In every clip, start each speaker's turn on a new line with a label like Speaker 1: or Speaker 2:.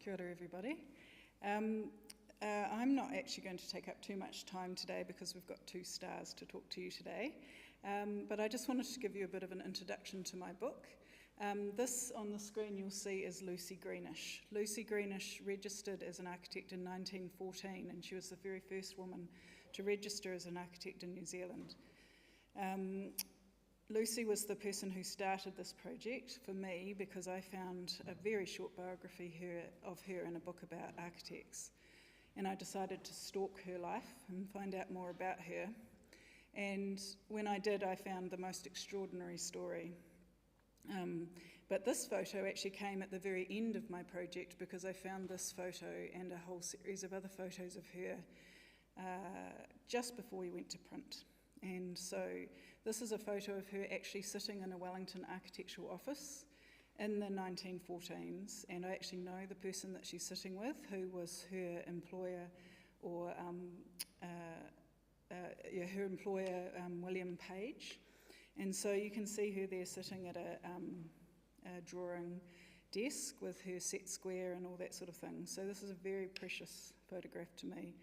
Speaker 1: Kia ora, everybody. I'm not actually going to take up too much time today because we've got two stars to talk to you today. But I just wanted to give you a bit of an introduction to my book. This on the screen you'll see is Lucy Greenish. Lucy Greenish registered as an architect in 1914, and she was the very first woman to register as an architect in New Zealand. Lucy was the person who started this project for me because I found a very short biography of her in a book about architects. And I decided to stalk her life and find out more about her. And when I did, I found the most extraordinary story. But this photo actually came at the very end of my project because I found this photo and a whole series of other photos of her just before we went to print. And so this is a photo of her actually sitting in a Wellington architectural office in the 1914s, and I actually know the person that she's sitting with, who was her employer, or her employer, William Page. And so you can see her there sitting at a drawing desk with her set square and all that sort of thing. So this is a very precious photograph to me.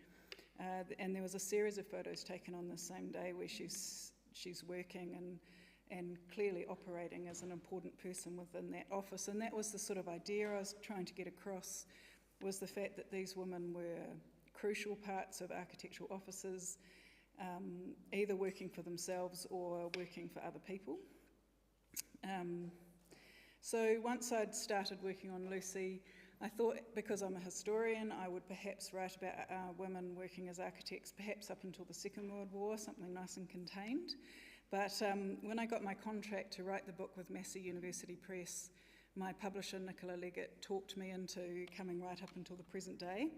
Speaker 1: And there was a series of photos taken on the same day where she's working and clearly operating as an important person within that office. And that was the sort of idea I was trying to get across, was the fact that these women were crucial parts of architectural offices, either working for themselves or working for other people. So once I'd started working on Lucy, I thought, because I'm a historian, I would perhaps write about women working as architects, perhaps up until the Second World War, something nice and contained. But when I got my contract to write the book with Massey University Press, my publisher, Nicola Leggett, talked me into coming right up until the present day.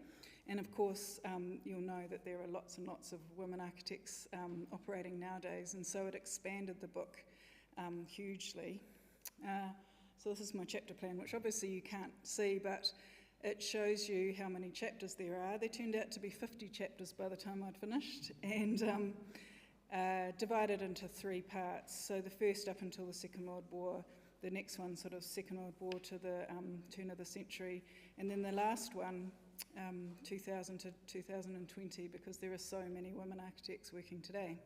Speaker 1: And of course, you'll know that there are lots and lots of women architects operating nowadays, and so it expanded the book hugely. So this is my chapter plan, which obviously you can't see, but it shows you how many chapters there are. There turned out to be 50 chapters by the time I'd finished, and divided into three parts. So the first up until the Second World War, the next one sort of Second World War to the turn of the century, and then the last one, 2000 to 2020, because there are so many women architects working today.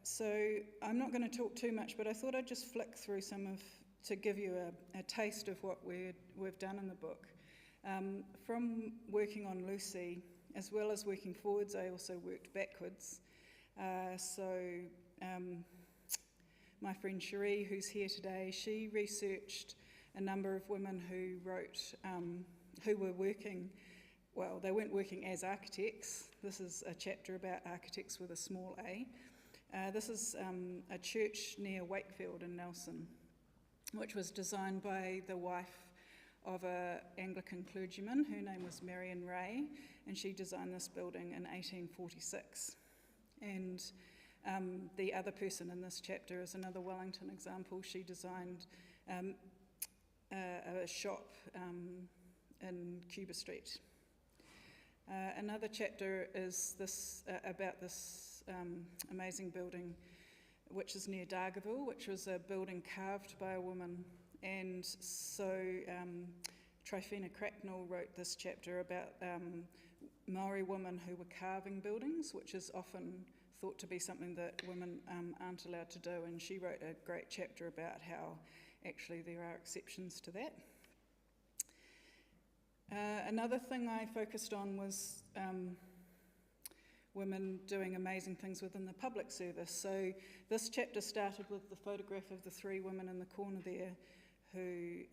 Speaker 1: So I'm not going to talk too much, but I thought I'd just flick through to give you a taste of what we've done in the book. From working on Lucy, as well as working forwards, I also worked backwards. My friend Cherie, who's here today, she researched a number of women who were working, well, they weren't working as architects. This is a chapter about architects with a small a. This is a church near Wakefield in Nelson, which was designed by the wife of an Anglican clergyman. Her name was Marion Ray, and she designed this building in 1846. And the other person in this chapter is another Wellington example. She designed a shop in Cuba Street. Another chapter is about this amazing building which is near Dargaville, which was a building carved by a woman. And so Tryphena Cracknell wrote this chapter about Maori women who were carving buildings, which is often thought to be something that women aren't allowed to do, and she wrote a great chapter about how actually there are exceptions to that. Another thing I focused on was women doing amazing things within the public service. So this chapter started with the photograph of the three women in the corner there who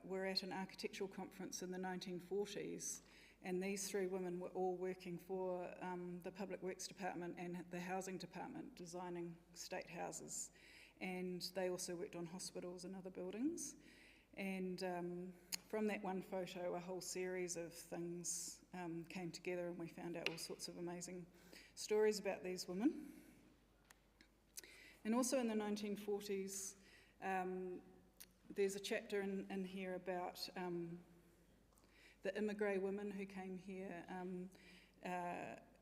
Speaker 1: were at an architectural conference in the 1940s, and these three women were all working for the Public Works Department and the Housing Department, designing state houses, and they also worked on hospitals and other buildings. And from that one photo, a whole series of things came together, and we found out all sorts of amazing stories about these women. And also in the 1940s, there's a chapter in here about the immigré women who came here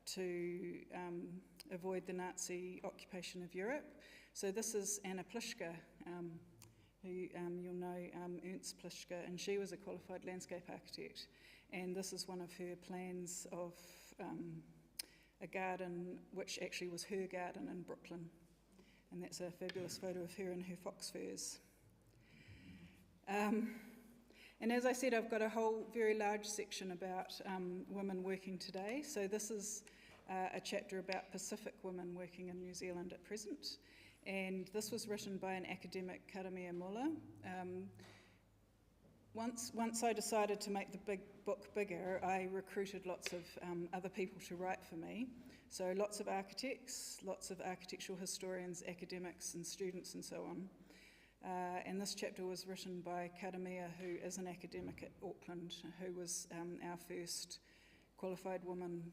Speaker 1: to avoid the Nazi occupation of Europe. So this is Anna Pliszka, who you'll know, Ernst Plischke, and she was a qualified landscape architect. And this is one of her plans of a garden, which actually was her garden in Brooklyn. And that's a fabulous photo of her in her fox furs. And as I said, I've got a whole very large section about women working today. So this is a chapter about Pacific women working in New Zealand at present. And this was written by an academic, Karamia Muller. Once I decided to make the big book bigger, I recruited lots of other people to write for me. So lots of architects, lots of architectural historians, academics and students and so on. And this chapter was written by Karamia, who is an academic at Auckland, who was our first qualified woman,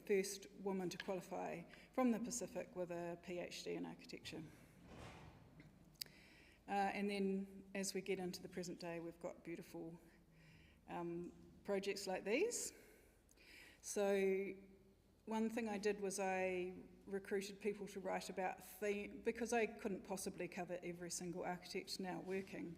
Speaker 1: first woman to qualify from the Pacific with a PhD in architecture. And then as we get into the present day, we've got beautiful projects like these. So one thing I did was I recruited people to write about theme, because I couldn't possibly cover every single architect now working.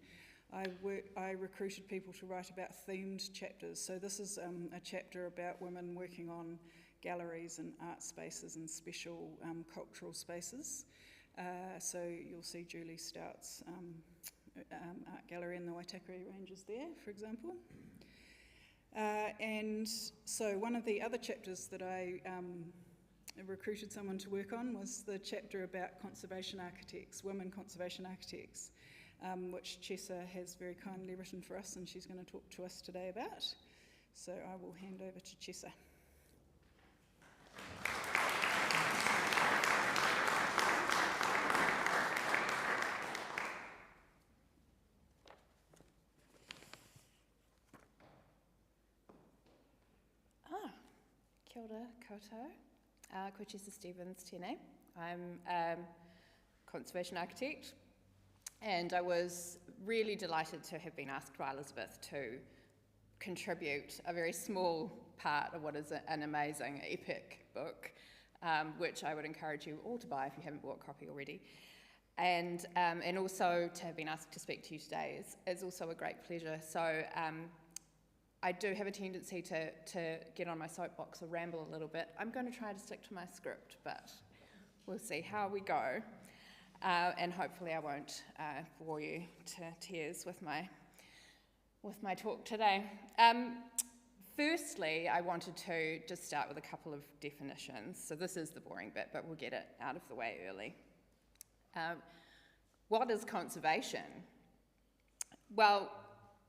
Speaker 1: I recruited people to write about themed chapters. So this is a chapter about women working on galleries and art spaces and special cultural spaces. So you'll see Julie Stout's art gallery in the Waitakere Ranges there, for example. And so one of the other chapters that I recruited someone to work on was the chapter about conservation architects, women conservation architects, which Chessa has very kindly written for us, and she's going to talk to us today about. So I will hand over to Chessa.
Speaker 2: Kia ora koutou. Ko Chessa Stevens tēnei. I'm a conservation architect, and I was really delighted to have been asked by Elizabeth to contribute a very small part of what is an amazing, epic book, which I would encourage you all to buy if you haven't bought a copy already. And also to have been asked to speak to you today is also a great pleasure. So I do have a tendency to get on my soapbox or ramble a little bit. I'm going to try to stick to my script, but we'll see how we go. And hopefully I won't bore you to tears with my talk today. Firstly, I wanted to just start with a couple of definitions. So this is the boring bit, but we'll get it out of the way early. What is conservation? Well,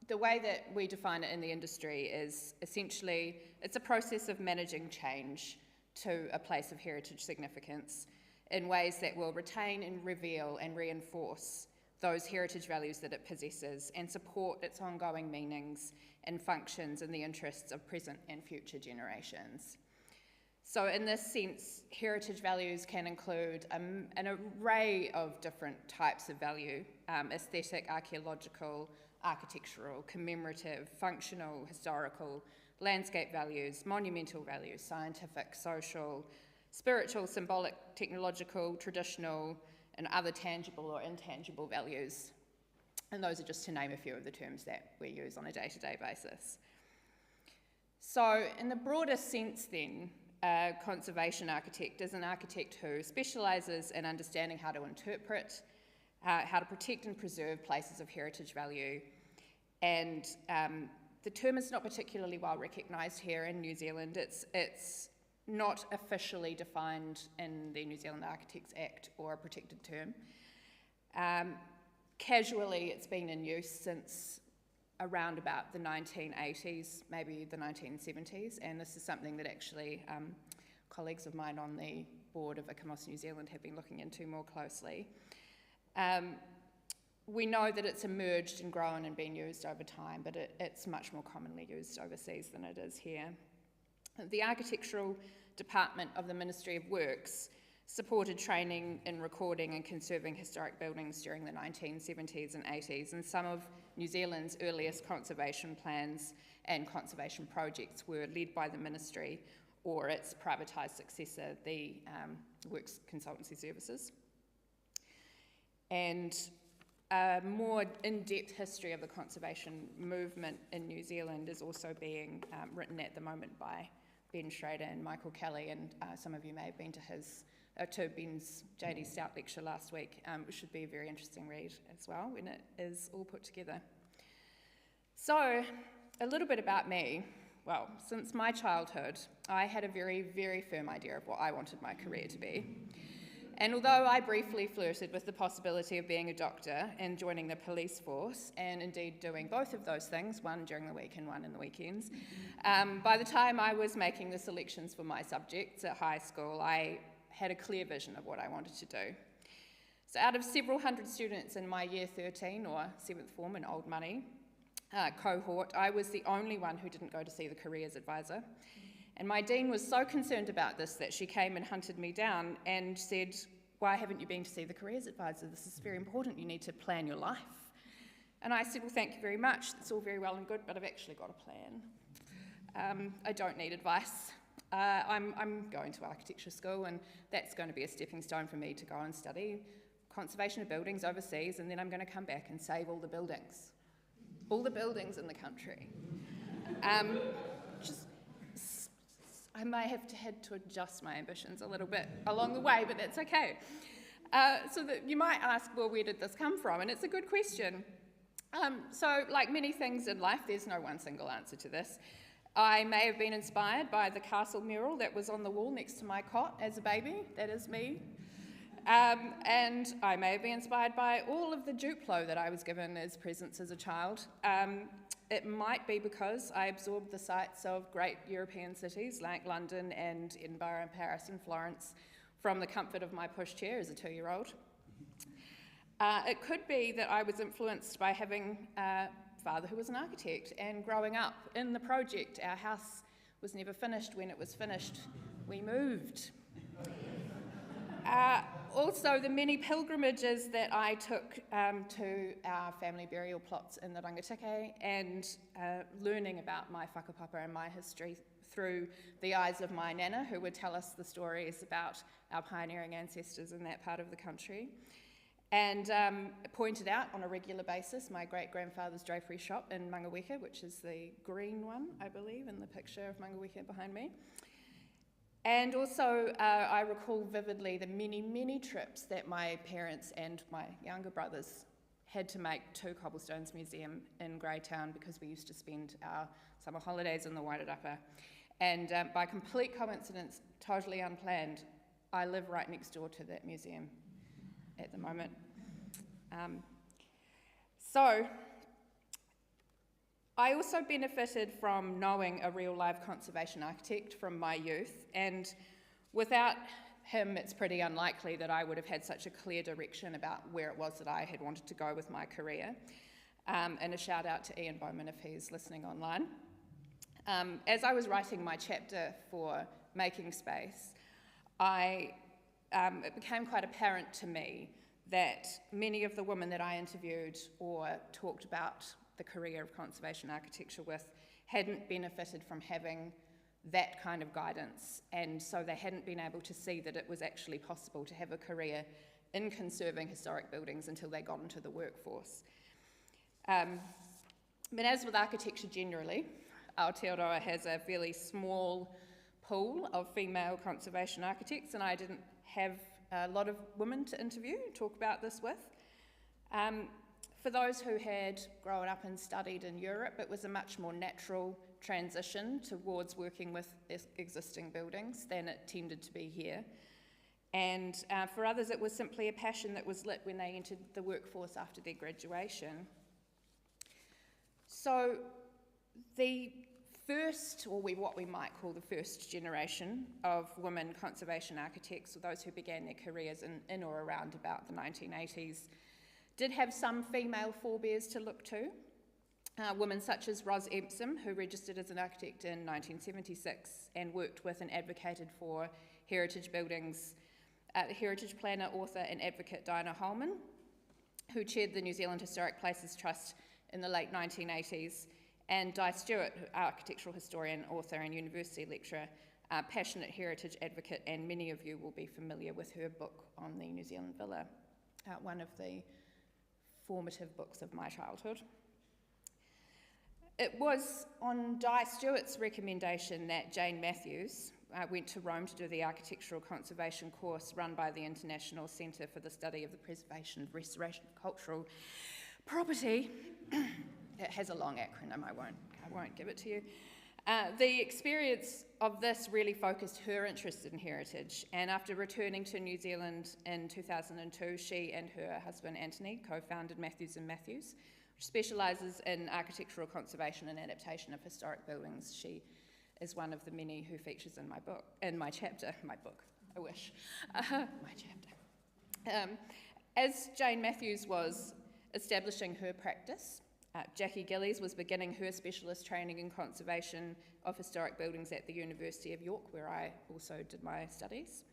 Speaker 2: the way that we define it in the industry is essentially, it's a process of managing change to a place of heritage significance in ways that will retain and reveal and reinforce those heritage values that it possesses and support its ongoing meanings and functions in the interests of present and future generations. So in this sense, heritage values can include an array of different types of value, aesthetic, archaeological, architectural, commemorative, functional, historical, landscape values, monumental values, scientific, social, spiritual, symbolic, technological, traditional, and other tangible or intangible values. And those are just to name a few of the terms that we use on a day-to-day basis. So in the broader sense then, a conservation architect is an architect who specialises in understanding how to interpret, how to protect and preserve places of heritage value. And the term is not particularly well recognised here in New Zealand. It's not officially defined in the New Zealand Architects Act or a protected term. Casually, it's been in use since around about the 1980s, maybe the 1970s, and this is something that actually colleagues of mine on the board of ICAMOS New Zealand have been looking into more closely. We know that it's emerged and grown and been used over time, but it's much more commonly used overseas than it is here. The Architectural Department of the Ministry of Works supported training in recording and conserving historic buildings during the 1970s and 80s, and some of New Zealand's earliest conservation plans and conservation projects were led by the ministry or its privatised successor, the Works Consultancy Services. and a more in-depth history of the conservation movement in New Zealand is also being written at the moment by Ben Schrader and Michael Kelly, and some of you may have been to Ben's J.D. Stout lecture last week, which should be a very interesting read as well when it is all put together. So, a little bit about me. Well, since my childhood, I had a very, very firm idea of what I wanted my career to be. And although I briefly flirted with the possibility of being a doctor and joining the police force, and indeed doing both of those things, one during the week and one in the weekends, by the time I was making the selections for my subjects at high school, I had a clear vision of what I wanted to do. So out of several hundred students in my year 13, or 7th form in old money, cohort, I was the only one who didn't go to see the careers advisor. And my dean was so concerned about this that she came and hunted me down and said, "Why haven't you been to see the careers advisor? This is very important. You need to plan your life." And I said, "Well, thank you very much. It's all very well and good, but I've actually got a plan. I don't need advice. I'm going to architecture school, and that's going to be a stepping stone for me to go and study conservation of buildings overseas, and then I'm going to come back and save all the buildings in the country." I may have had to adjust my ambitions a little bit along the way, but that's okay. So that you might ask, well, where did this come from? And it's a good question. So like many things in life, there's no one single answer to this. I may have been inspired by the castle mural that was on the wall next to my cot as a baby. That is me. And I may have been inspired by all of the Duplo that I was given as presents as a child. It might be because I absorbed the sights of great European cities like London and Edinburgh and Paris and Florence from the comfort of my pushchair as a 2-year-old. It could be that I was influenced by having a father who was an architect, and growing up in the project, our house was never finished. When it was finished, we moved. Also, the many pilgrimages that I took to our family burial plots in the Rangitikei, and learning about my whakapapa and my history through the eyes of my nana, who would tell us the stories about our pioneering ancestors in that part of the country. And pointed out on a regular basis my great-grandfather's drapery shop in Mangaweka, which is the green one, I believe, in the picture of Mangaweka behind me. And also, I recall vividly the many, many trips that my parents and my younger brothers had to make to Cobblestones Museum in Greytown, because we used to spend our summer holidays in the Wairarapa. And by complete coincidence, totally unplanned, I live right next door to that museum at the moment. So, I also benefited from knowing a real live conservation architect from my youth, and without him it's pretty unlikely that I would have had such a clear direction about where it was that I had wanted to go with my career. And a shout out to Ian Bowman if he's listening online. As I was writing my chapter for Making Space, it became quite apparent to me that many of the women that I interviewed or talked about the career of conservation architecture with hadn't benefited from having that kind of guidance, and so they hadn't been able to see that it was actually possible to have a career in conserving historic buildings until they got into the workforce. But as with architecture generally, Aotearoa has a fairly small pool of female conservation architects, and I didn't have a lot of women to interview and talk about this with. For those who had grown up and studied in Europe, it was a much more natural transition towards working with existing buildings than it tended to be here. And for others, it was simply a passion that was lit when they entered the workforce after their graduation. So the first, or what we might call the first generation of women conservation architects, or those who began their careers in or around about the 1980s, did have some female forebears to look to. Women such as Ros Empson, who registered as an architect in 1976 and worked with and advocated for heritage buildings, heritage planner, author and advocate Diana Holman, who chaired the New Zealand Historic Places Trust in the late 1980s, and Di Stewart, architectural historian, author and university lecturer, passionate heritage advocate, and many of you will be familiar with her book on the New Zealand Villa. one of the formative books of my childhood. It was on Di Stewart's recommendation that Jane Matthews went to Rome to do the architectural conservation course run by the International Centre for the Study of the Preservation and Restoration of Cultural Property. It has a long acronym, I won't give it to you. The experience of this really focused her interest in heritage, and after returning to New Zealand in 2002, she and her husband Anthony co-founded Matthews and Matthews, which specialises in architectural conservation and adaptation of historic buildings. She is one of the many who features in my chapter, I wish, my chapter. As Jane Matthews was establishing her practice, Jackie Gillies was beginning her specialist training in conservation of historic buildings at the University of York, where I also did my studies.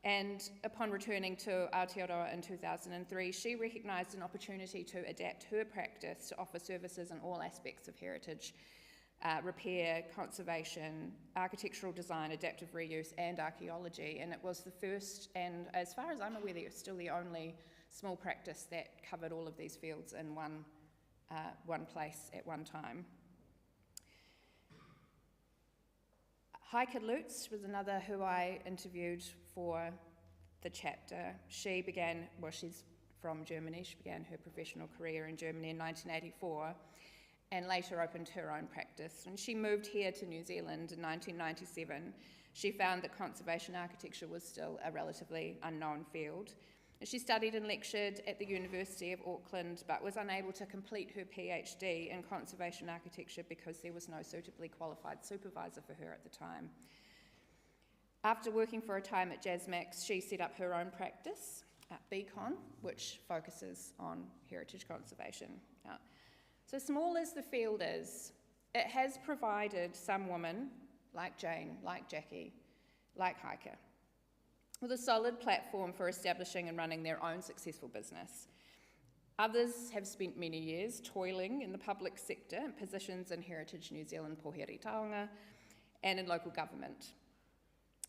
Speaker 2: And upon returning to Aotearoa in 2003, she recognised an opportunity to adapt her practice to offer services in all aspects of heritage, repair, conservation, architectural design, adaptive reuse, and archaeology. And it was the first, and as far as I'm aware, it was still the only small practice that covered all of these fields in one place at one time. Heike Lutz was another who I interviewed for the chapter. She's from Germany. She began her professional career in Germany in 1984 and later opened her own practice. When she moved here to New Zealand in 1997, she found that conservation architecture was still a relatively unknown field. She studied and lectured at the University of Auckland, but was unable to complete her PhD in conservation architecture because there was no suitably qualified supervisor for her at the time. After working for a time at JASMAX, she set up her own practice at Beacon, which focuses on heritage conservation. So small as the field is, it has provided some women, like Jane, like Jackie, like Heike, with a solid platform for establishing and running their own successful business. Others have spent many years toiling in the public sector in positions in Heritage New Zealand, Poheri Taonga, and in local government.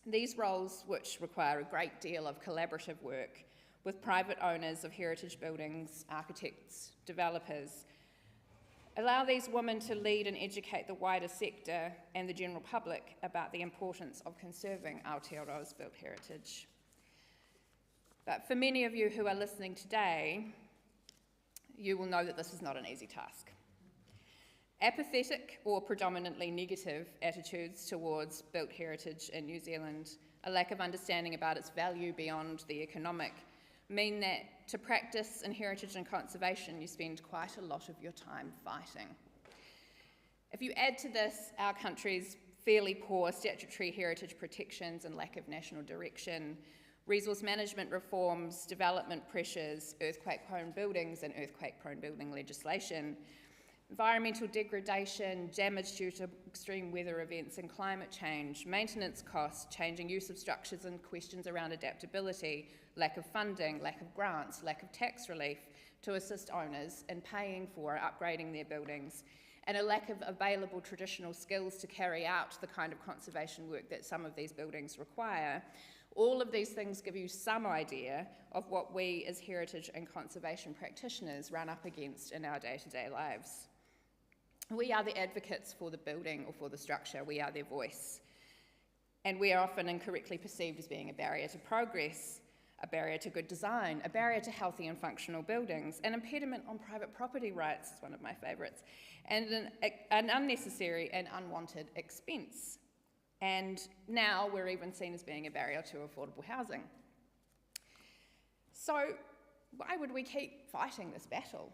Speaker 2: These roles, which require a great deal of collaborative work with private owners of heritage buildings, architects, developers, allow these women to lead and educate the wider sector and the general public about the importance of conserving Aotearoa's built heritage. But for many of you who are listening today, you will know that this is not an easy task. Apathetic or predominantly negative attitudes towards built heritage in New Zealand, a lack of understanding about its value beyond the economic, mean that to practice in heritage and conservation, you spend quite a lot of your time fighting. If you add to this our country's fairly poor statutory heritage protections and lack of national direction, resource management reforms, development pressures, earthquake-prone buildings and earthquake-prone building legislation, environmental degradation, damage due to extreme weather events and climate change, maintenance costs, changing use of structures and questions around adaptability, lack of funding, lack of grants, lack of tax relief to assist owners in paying for upgrading their buildings, and a lack of available traditional skills to carry out the kind of conservation work that some of these buildings require. All of these things give you some idea of what we as heritage and conservation practitioners run up against in our day-to-day lives. We are the advocates for the building or for the structure. We are their voice. And we are often incorrectly perceived as being a barrier to progress, a barrier to good design, a barrier to healthy and functional buildings, an impediment on private property rights, is one of my favourites, and an unnecessary and unwanted expense. And now we're even seen as being a barrier to affordable housing. So why would we keep fighting this battle?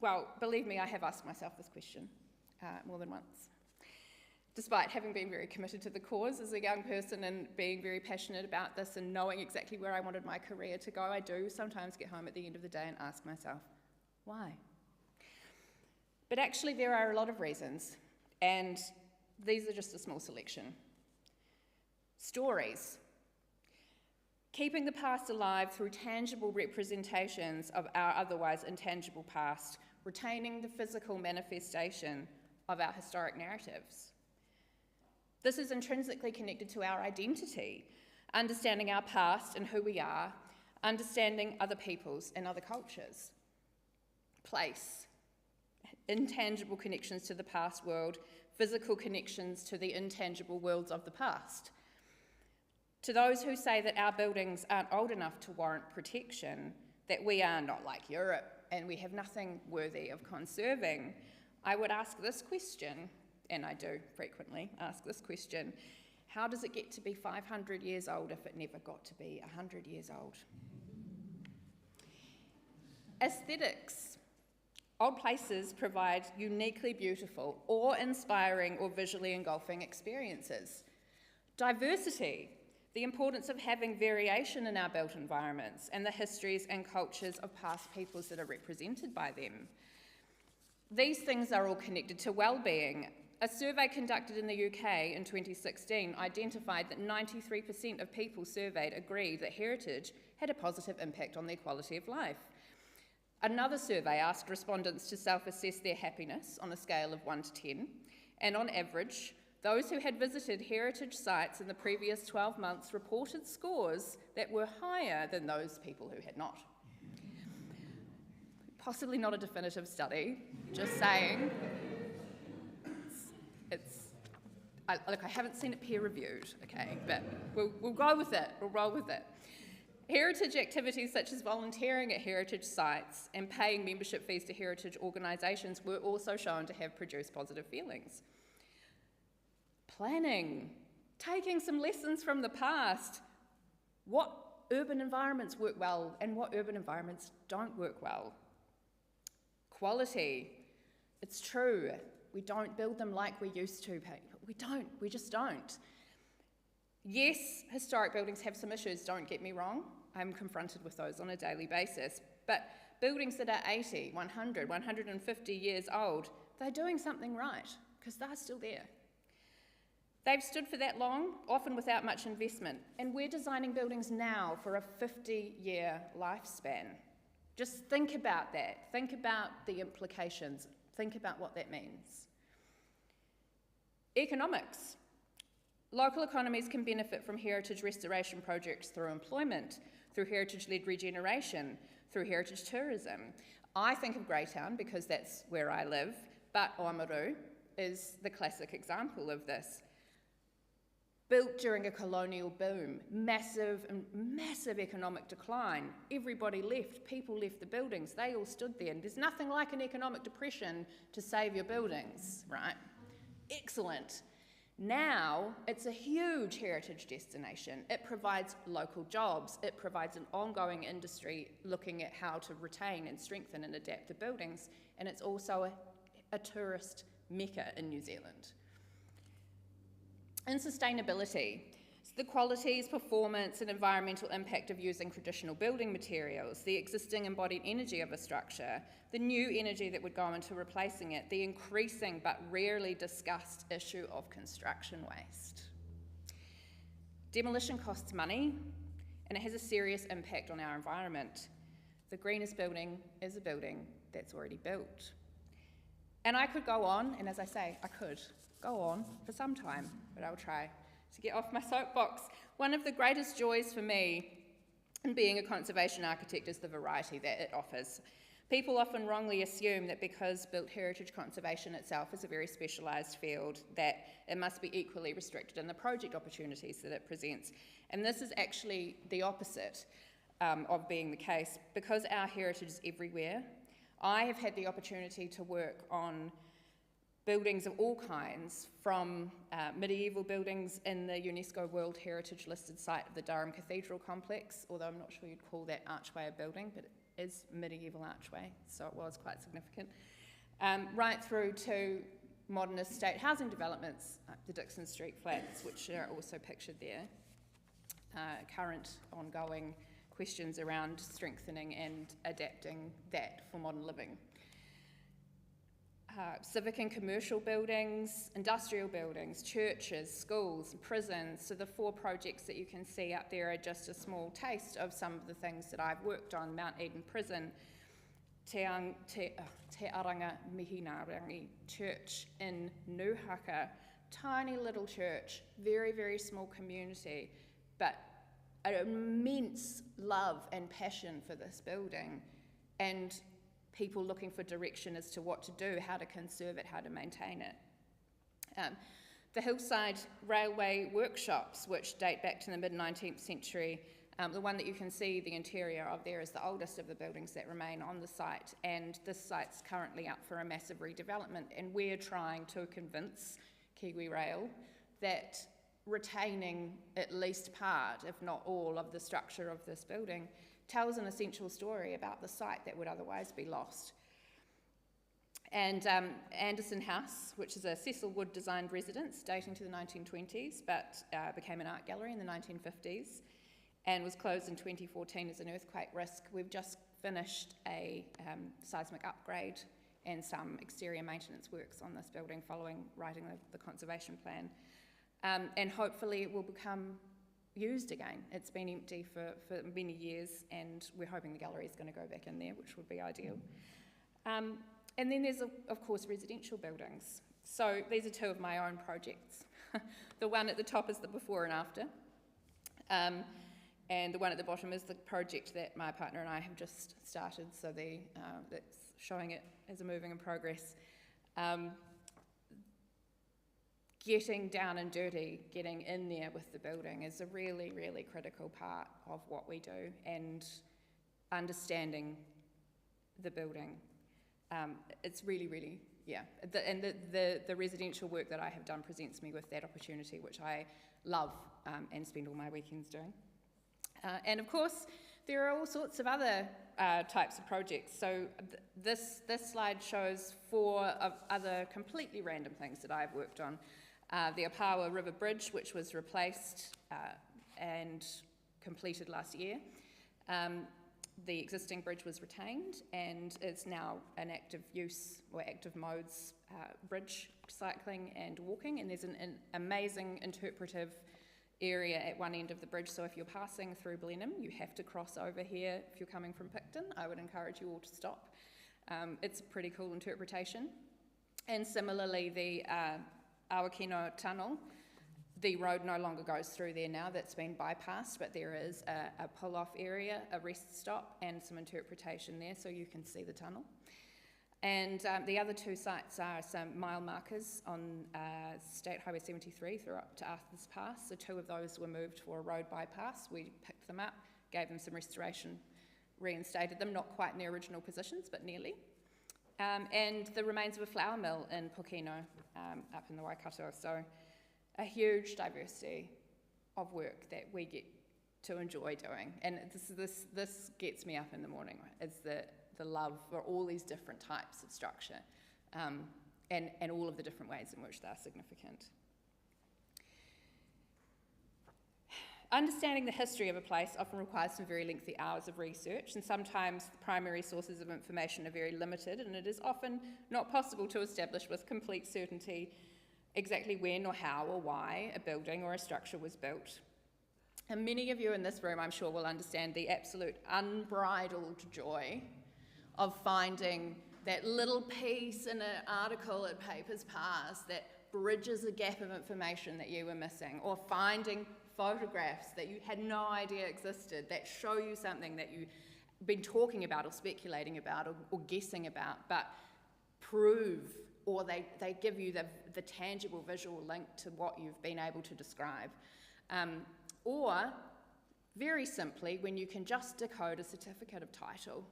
Speaker 2: Well, believe me, I have asked myself this question more than once. Despite having been very committed to the cause as a young person and being very passionate about this and knowing exactly where I wanted my career to go, I do sometimes get home at the end of the day and ask myself, why? But actually there are a lot of reasons, and these are just a small selection. Stories. Keeping the past alive through tangible representations of our otherwise intangible past, retaining the physical manifestation of our historic narratives. This is intrinsically connected to our identity, understanding our past and who we are, understanding other peoples and other cultures. Place, intangible connections to the past world, physical connections to the intangible worlds of the past. To those who say that our buildings aren't old enough to warrant protection, that we are not like Europe and we have nothing worthy of conserving, I would ask this question, and I do frequently ask this question: how does it get to be 500 years old if it never got to be 100 years old? Aesthetics. Old places provide uniquely beautiful, awe-inspiring, or visually engulfing experiences. Diversity. The importance of having variation in our built environments and the histories and cultures of past peoples that are represented by them. These things are all connected to well-being. A survey conducted in the UK in 2016 identified that 93% of people surveyed agreed that heritage had a positive impact on their quality of life. Another survey asked respondents to self-assess their happiness on a scale of 1 to 10, and on average, those who had visited heritage sites in the previous 12 months reported scores that were higher than those people who had not. Possibly not a definitive study, just saying. Look, I haven't seen it peer-reviewed, okay, but we'll go with it, we'll roll with it. Heritage activities such as volunteering at heritage sites and paying membership fees to heritage organisations were also shown to have produced positive feelings. Planning, taking some lessons from the past. What urban environments work well and what urban environments don't work well. Quality, it's true, we don't build them like we used to, we just don't. Yes, historic buildings have some issues, don't get me wrong. I'm confronted with those on a daily basis. But buildings that are 80, 100, 150 years old, they're doing something right, because they're still there. They've stood for that long, often without much investment, and we're designing buildings now for a 50-year lifespan. Just think about that. Think about the implications. Think about what that means. Economics. Local economies can benefit from heritage restoration projects through employment, through heritage-led regeneration, through heritage tourism. I think of Greytown because that's where I live, but Oamaru is the classic example of this. Built during a colonial boom, massive economic decline. Everybody left, people left the buildings, they all stood there, and there's nothing like an economic depression to save your buildings, right? Excellent. Now, it's a huge heritage destination. It provides local jobs. It provides an ongoing industry looking at how to retain and strengthen and adapt the buildings, and it's also a tourist mecca in New Zealand. And sustainability. So the qualities, performance, and environmental impact of using traditional building materials, the existing embodied energy of a structure, the new energy that would go into replacing it, the increasing but rarely discussed issue of construction waste. Demolition costs money, and it has a serious impact on our environment. The greenest building is a building that's already built. And I could go on, and as I say, I could go on for some time, but I'll try to get off my soapbox. One of the greatest joys for me in being a conservation architect is the variety that it offers. People often wrongly assume that because built heritage conservation itself is a very specialised field, that it must be equally restricted in the project opportunities that it presents. And this is actually the opposite of being the case. Because our heritage is everywhere, I have had the opportunity to work on buildings of all kinds, from medieval buildings in the UNESCO World Heritage listed site of the Durham Cathedral complex, although I'm not sure you'd call that archway a building, but it is medieval archway, so it was quite significant, right through to modern estate housing developments, the Dixon Street flats, which are also pictured there. Current ongoing questions around strengthening and adapting that for modern living. Civic and commercial buildings, industrial buildings, churches, schools, prisons. So the 4 projects that you can see up there are just a small taste of some of the things that I've worked on. Mount Eden Prison, Te Aranga Mihinarangi Church in Nuhaka, tiny little church, very, very small community, but an immense love and passion for this building, and people looking for direction as to what to do, how to conserve it, how to maintain it. The Hillside Railway workshops, which date back to the mid-19th century, the one that you can see the interior of there is the oldest of the buildings that remain on the site, and this site's currently up for a massive redevelopment, and we're trying to convince Kiwi Rail that retaining at least part, if not all, of the structure of this building tells an essential story about the site that would otherwise be lost. And Anderson House, which is a Cecil Wood designed residence dating to the 1920s, but became an art gallery in the 1950s and was closed in 2014 as an earthquake risk. We've just finished a seismic upgrade and some exterior maintenance works on this building following writing the conservation plan. And hopefully it will become used again. It's been empty for many years, and we're hoping the gallery is going to go back in there, which would be ideal. And then there's, of course, residential buildings. So these are two of my own projects. The one at the top is the before and after. And the one at the bottom is the project that my partner and I have just started, so that's showing it as a moving in progress. Getting down and dirty, getting in there with the building is a really, really critical part of what we do, and understanding the building. It's really, really, yeah. The residential work that I have done presents me with that opportunity, which I love and spend all my weekends doing. And of course, there are all sorts of other types of projects. So this slide shows 4 of other completely random things that I've worked on. The Opawa River Bridge, which was replaced and completed last year. The existing bridge was retained and is now an active use or active modes bridge, cycling and walking, and there's an amazing interpretive area at one end of the bridge, so if you're passing through Blenheim, you have to cross over here. If you're coming from Picton, I would encourage you all to stop. It's a pretty cool interpretation. And similarly, the Awakino Tunnel, the road no longer goes through there now, that's been bypassed, but there is a pull-off area, a rest stop, and some interpretation there, so you can see the tunnel. And the other 2 sites are some mile markers on State Highway 73 through up to Arthur's Pass. So 2 of those were moved for a road bypass. We picked them up, gave them some restoration, reinstated them, not quite in their original positions, but nearly. And the remains of a flour mill in Pokeno up in the Waikato. So a huge diversity of work that we get to enjoy doing. And this gets me up in the morning, is the love for all these different types of structure and all of the different ways in which they're significant. Understanding the history of a place often requires some very lengthy hours of research, and sometimes the primary sources of information are very limited, and it is often not possible to establish with complete certainty exactly when or how or why a building or a structure was built. And many of you in this room, I'm sure, will understand the absolute unbridled joy of finding that little piece in an article at Papers Past that bridges a gap of information that you were missing, or finding photographs that you had no idea existed that show you something that you've been talking about or speculating about or guessing about, but prove, or they give you the tangible visual link to what you've been able to describe. Or, very simply, when you can just decode a certificate of title,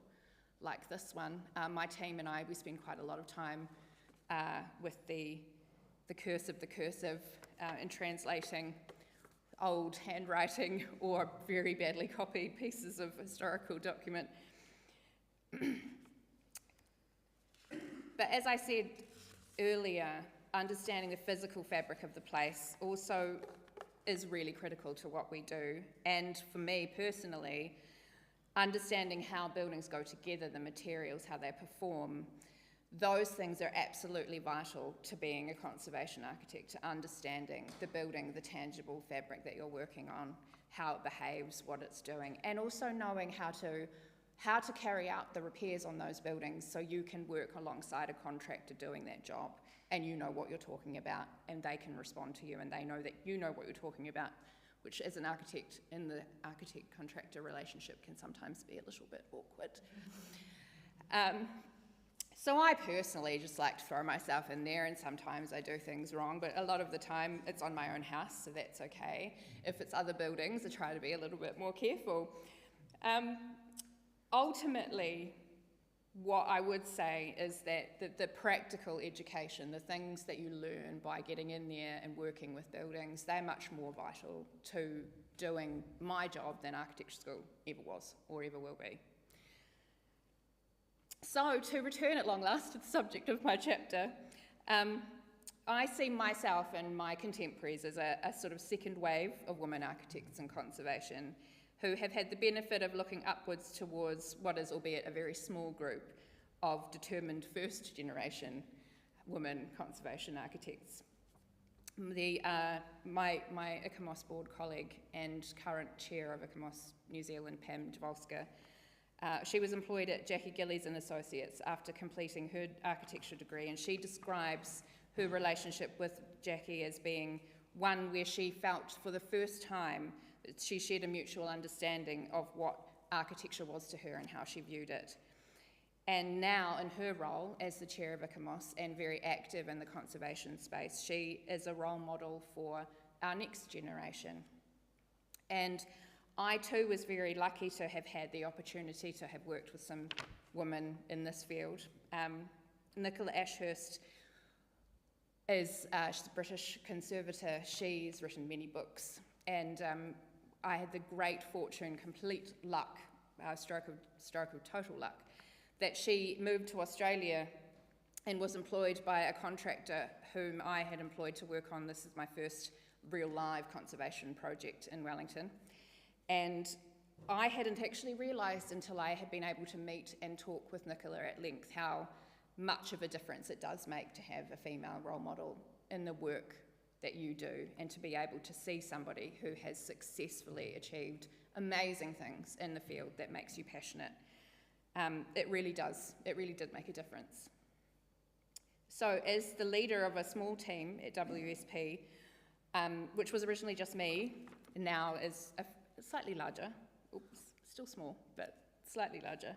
Speaker 2: like this one. My team and I, we spend quite a lot of time with the curse of the cursive in translating old handwriting or very badly copied pieces of historical document. But as I said earlier, understanding the physical fabric of the place also is really critical to what we do. And for me personally, understanding how buildings go together, the materials, how they perform, those things are absolutely vital to being a conservation architect, to understanding the building, the tangible fabric that you're working on, how it behaves, what it's doing, and also knowing how to carry out the repairs on those buildings so you can work alongside a contractor doing that job, and you know what you're talking about, and they can respond to you, and they know that you know what you're talking about which as an architect in the architect-contractor relationship can sometimes be a little bit awkward. So I personally just like to throw myself in there, and sometimes I do things wrong, but a lot of the time it's on my own house, so that's okay. If it's other buildings, I try to be a little bit more careful. Ultimately, what I would say is that the practical education, the things that you learn by getting in there and working with buildings, they're much more vital to doing my job than architecture school ever was or ever will be. So, to return at long last to the subject of my chapter, I see myself and my contemporaries as a sort of second wave of women architects in conservation who have had the benefit of looking upwards towards what is, albeit a very small group, of determined first generation women conservation architects. My ICOMOS board colleague and current chair of ICOMOS New Zealand, Pam Dvolska, she was employed at Jackie Gillies and Associates after completing her architecture degree, and she describes her relationship with Jackie as being one where she felt for the first time that she shared a mutual understanding of what architecture was to her and how she viewed it. And now, in her role as the chair of ICOMOS and very active in the conservation space, she is a role model for our next generation. And I too was very lucky to have had the opportunity to have worked with some women in this field. Nicola Ashurst she's a British conservator. She's written many books, and I had the great fortune, complete luck, stroke of total luck, that she moved to Australia and was employed by a contractor whom I had employed to work on. This is my first real live conservation project in Wellington. And I hadn't actually realised until I had been able to meet and talk with Nicola at length how much of a difference it does make to have a female role model in the work that you do, and to be able to see somebody who has successfully achieved amazing things in the field that makes you passionate. It really did make a difference. So as the leader of a small team at WSP, which was originally just me, now is slightly larger, still small, but slightly larger.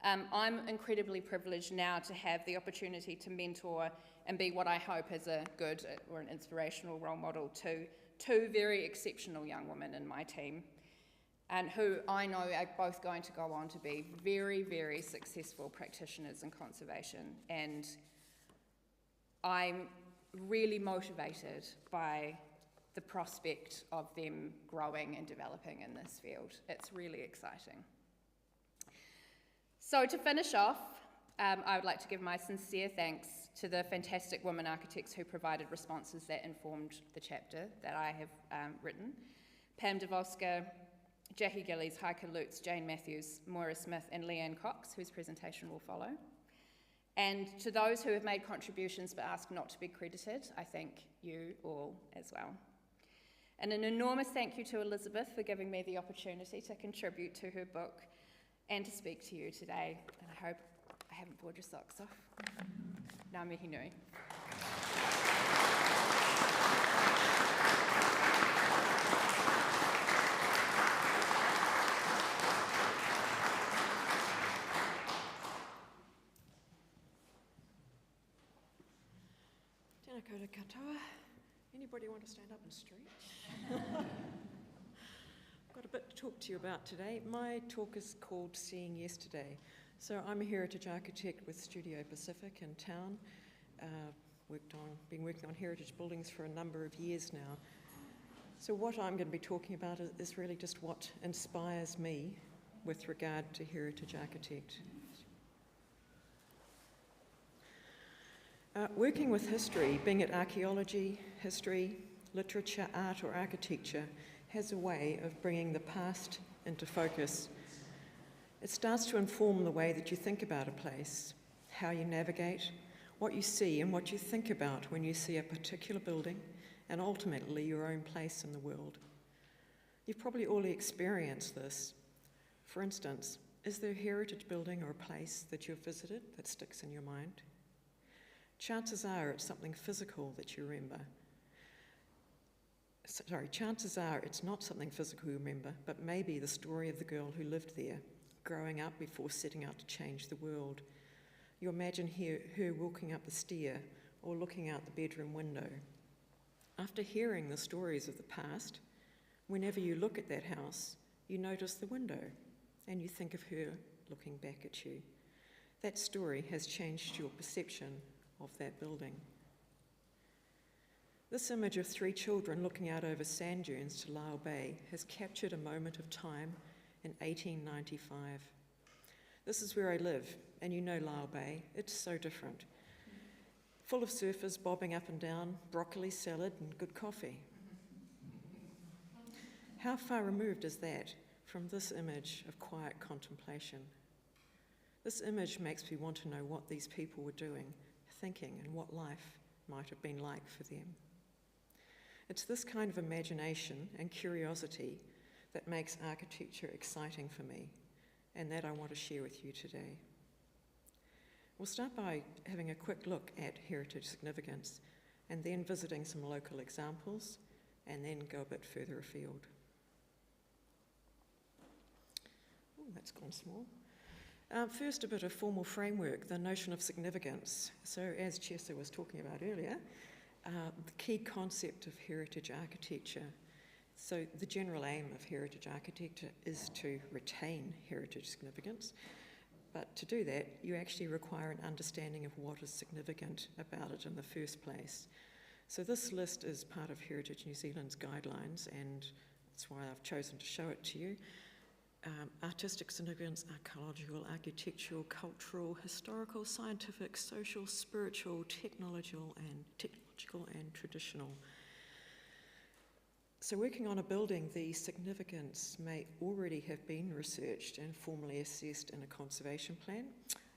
Speaker 2: I'm incredibly privileged now to have the opportunity to mentor and be what I hope is a good or an inspirational role model to two very exceptional young women in my team, and who I know are both going to go on to be very, very successful practitioners in conservation. And I'm really motivated by the prospect of them growing and developing in this field. It's really exciting. So to finish off, I would like to give my sincere thanks to the fantastic women architects who provided responses that informed the chapter that I have written. Pam Dvolska, Jackie Gillies, Heike Lutz, Jane Matthews, Moira Smith and Lianne Cox, whose presentation will follow. And to those who have made contributions but asked not to be credited, I thank you all as well. And an enormous thank you to Elizabeth for giving me the opportunity to contribute to her book and to speak to you today. And I hope I haven't bored your socks off. Ngā mihi nui.
Speaker 3: Tēnā koutou katoa. Anybody want to stand up and stretch? I've got a bit to talk to you about today. My talk is called Seeing Yesterday. So I'm a heritage architect with Studio Pacific in town. Been working on heritage buildings for a number of years now. So what I'm going to be talking about is really just what inspires me with regard to heritage architect. Working with history, being it archaeology, history, literature, art or architecture, has a way of bringing the past into focus. It starts to inform the way that you think about a place, how you navigate, what you see and what you think about when you see a particular building, and ultimately your own place in the world. You've probably all experienced this. For instance, is there a heritage building or a place that you've visited that sticks in your mind? Chances are it's something physical that you remember. chances are it's not something physical you remember, but maybe the story of the girl who lived there, growing up before setting out to change the world. You imagine her walking up the stair or looking out the bedroom window. After hearing the stories of the past, whenever you look at that house, you notice the window and you think of her looking back at you. That story has changed your perception of that building. This image of 3 children looking out over sand dunes to Lyall Bay has captured a moment of time in 1895. This is where I live, and you know Lyall Bay, it's so different. Full of surfers bobbing up and down, broccoli salad and good coffee. How far removed is that from this image of quiet contemplation? This image makes me want to know what these people were doing, thinking, and what life might have been like for them. It's this kind of imagination and curiosity that makes architecture exciting for me, and that I want to share with you today. We'll start by having a quick look at heritage significance, and then visiting some local examples, and then go a bit further afield. Oh, that's gone small. First, a bit of formal framework, the notion of significance. So, as Chessa was talking about earlier, the key concept of heritage architecture. So the general aim of heritage architecture is to retain heritage significance, but to do that you actually require an understanding of what is significant about it in the first place. So this list is part of Heritage New Zealand's guidelines, and that's why I've chosen to show it to you. Artistic significance, archaeological, architectural, cultural, historical, scientific, social, spiritual, technological and traditional. So working on a building, the significance may already have been researched and formally assessed in a conservation plan,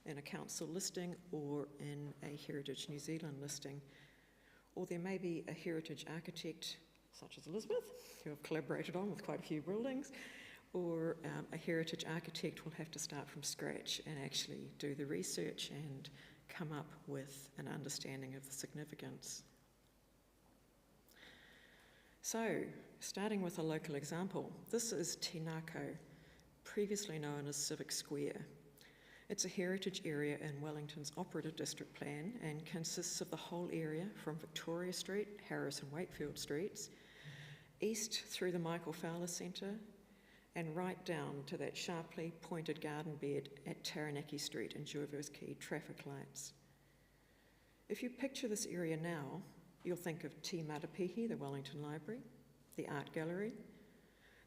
Speaker 3: in a council listing, or in a Heritage New Zealand listing. Or there may be a heritage architect, such as Elizabeth, who I've collaborated on with quite a few buildings, or a heritage architect will have to start from scratch and actually do the research and come up with an understanding of the significance. So, starting with a local example, this is Tinako, previously known as Civic Square. It's a heritage area in Wellington's Operative District Plan and consists of the whole area from Victoria Street, Harris and Wakefield Streets, east through the Michael Fowler Centre, and right down to that sharply pointed garden bed at Taranaki Street and Jervois Quay traffic lights. If you picture this area now, you'll think of Te Matapihi, the Wellington Library, the Art Gallery,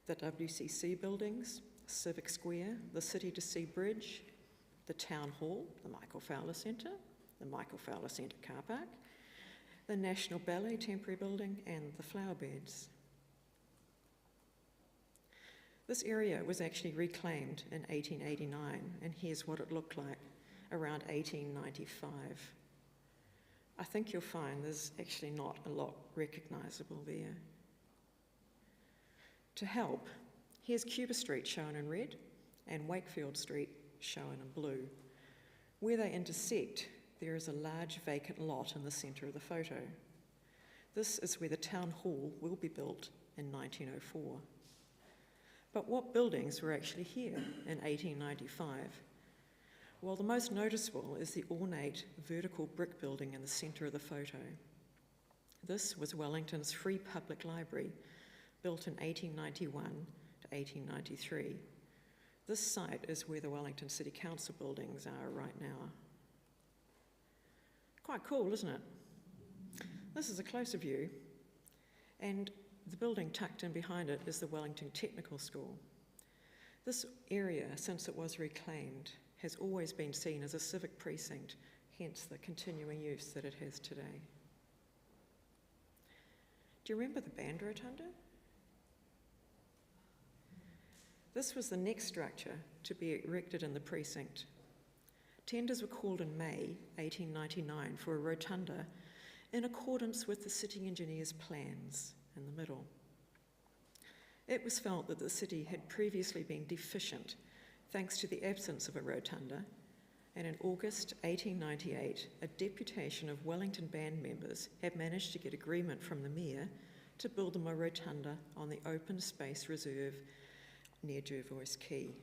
Speaker 3: the WCC buildings, Civic Square, the City to Sea Bridge, the Town Hall, the Michael Fowler Centre, the Michael Fowler Centre car park, the National Ballet temporary building, and the flower beds. This area was actually reclaimed in 1889, and here's what it looked like around 1895. I think you'll find there's actually not a lot recognisable there. To help, here's Cuba Street shown in red and Wakefield Street shown in blue. Where they intersect, there is a large vacant lot in the centre of the photo. This is where the town hall will be built in 1904. But what buildings were actually here in 1895? Well, the most noticeable is the ornate vertical brick building in the centre of the photo. This was Wellington's free public library, built in 1891 to 1893. This site is where the Wellington City Council buildings are right now. Quite cool, isn't it? This is a closer view, and the building tucked in behind it is the Wellington Technical School. This area, since it was reclaimed, has always been seen as a civic precinct, hence the continuing use that it has today. Do you remember the band rotunda? This was the next structure to be erected in the precinct. Tenders were called in May 1899 for a rotunda in accordance with the city engineer's plans in the middle. It was felt that the city had previously been deficient thanks to the absence of a rotunda, and in August 1898, a deputation of Wellington band members had managed to get agreement from the mayor to build them a rotunda on the open space reserve near Jervois Quay.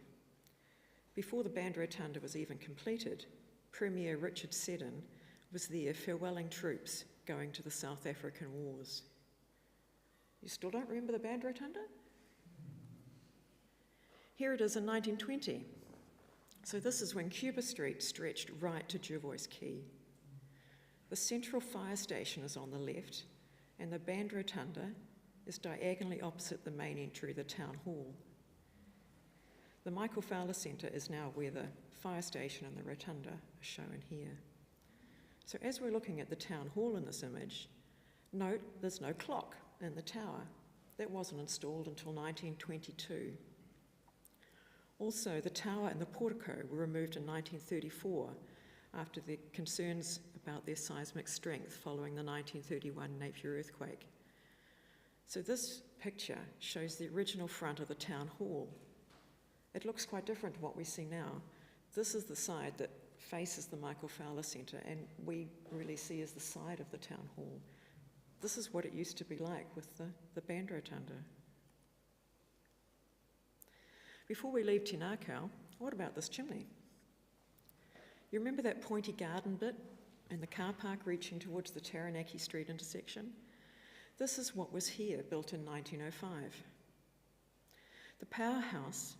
Speaker 3: Before the band rotunda was even completed, Premier Richard Seddon was there farewelling troops going to the South African Wars. You still don't remember the band rotunda? Here it is in 1920. So this is when Cuba Street stretched right to Jervois Quay. The central fire station is on the left, and the band rotunda is diagonally opposite the main entry of the town hall. The Michael Fowler Centre is now where the fire station and the rotunda are shown here. So as we're looking at the town hall in this image, note there's no clock in the tower. That wasn't installed until 1922. Also, the tower and the portico were removed in 1934 after the concerns about their seismic strength following the 1931 Napier earthquake. So this picture shows the original front of the town hall. It looks quite different to what we see now. This is the side that faces the Michael Fowler Centre, and we really see as the side of the town hall. This is what it used to be like with the band rotunda. Before we leave Tinakau, what about this chimney? You remember that pointy garden bit and the car park reaching towards the Taranaki Street intersection? This is what was here, built in 1905. The powerhouse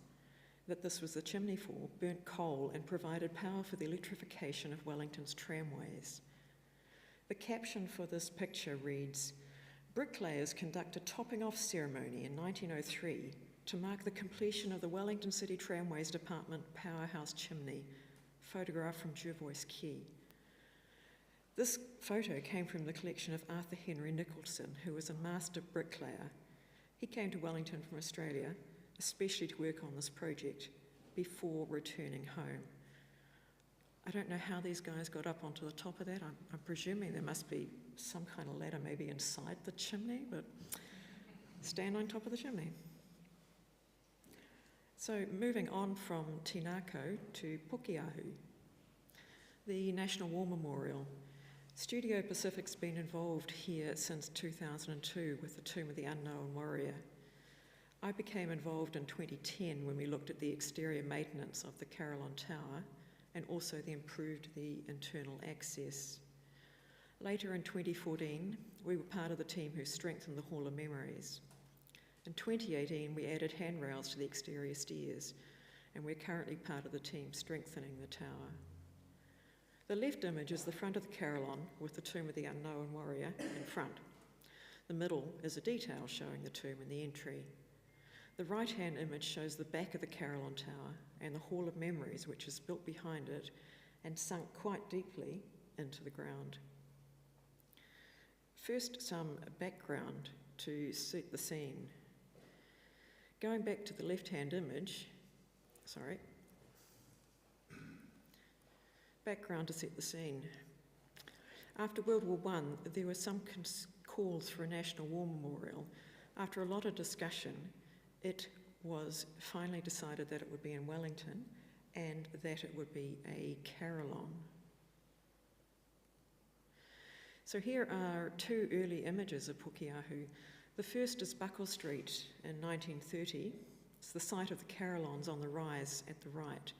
Speaker 3: that this was the chimney for burnt coal and provided power for the electrification of Wellington's tramways. The caption for this picture reads, "Bricklayers conduct a topping off ceremony in 1903 to mark the completion of the Wellington City Tramways Department powerhouse chimney, photographed from Jervois Quay." This photo came from the collection of Arthur Henry Nicholson, who was a master bricklayer. He came to Wellington from Australia, especially to work on this project, before returning home. I don't know how these guys got up onto the top of that. I'm presuming there must be some kind of ladder maybe inside the chimney, but stand on top of the chimney. So moving on from Tinakau to Pukeahu, the National War Memorial. Studio Pacific's been involved here since 2002 with the Tomb of the Unknown Warrior. I became involved in 2010 when we looked at the exterior maintenance of the Carillon Tower and also improved the internal access. Later in 2014, we were part of the team who strengthened the Hall of Memories. In 2018, we added handrails to the exterior stairs, and we're currently part of the team strengthening the tower. The left image is the front of the Carillon with the Tomb of the Unknown Warrior in front. The middle is a detail showing the tomb and the entry. The right-hand image shows the back of the Carillon Tower and the Hall of Memories, which is built behind it and sunk quite deeply into the ground. First, some background to set the scene. Going back to the left-hand image, background to set the scene. After World War I, there were some calls for a National War Memorial. After a lot of discussion, it was finally decided that it would be in Wellington and that it would be a carillon. So here are two early images of Pukeahu. The first is Buckle Street in 1930. It's the site of the carillons on the rise at the right.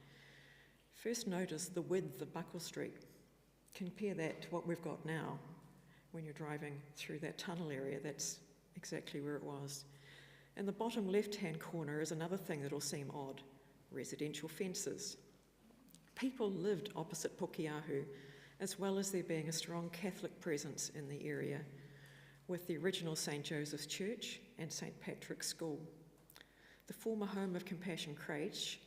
Speaker 3: First notice the width of Buckle Street. Compare that to what we've got now. When you're driving through that tunnel area, that's exactly where it was. In the bottom left-hand corner is another thing that'll seem odd, residential fences. People lived opposite Pukeahu, as well as there being a strong Catholic presence in the area, with the original St. Joseph's Church and St. Patrick's School. The former home of Compassion Creche,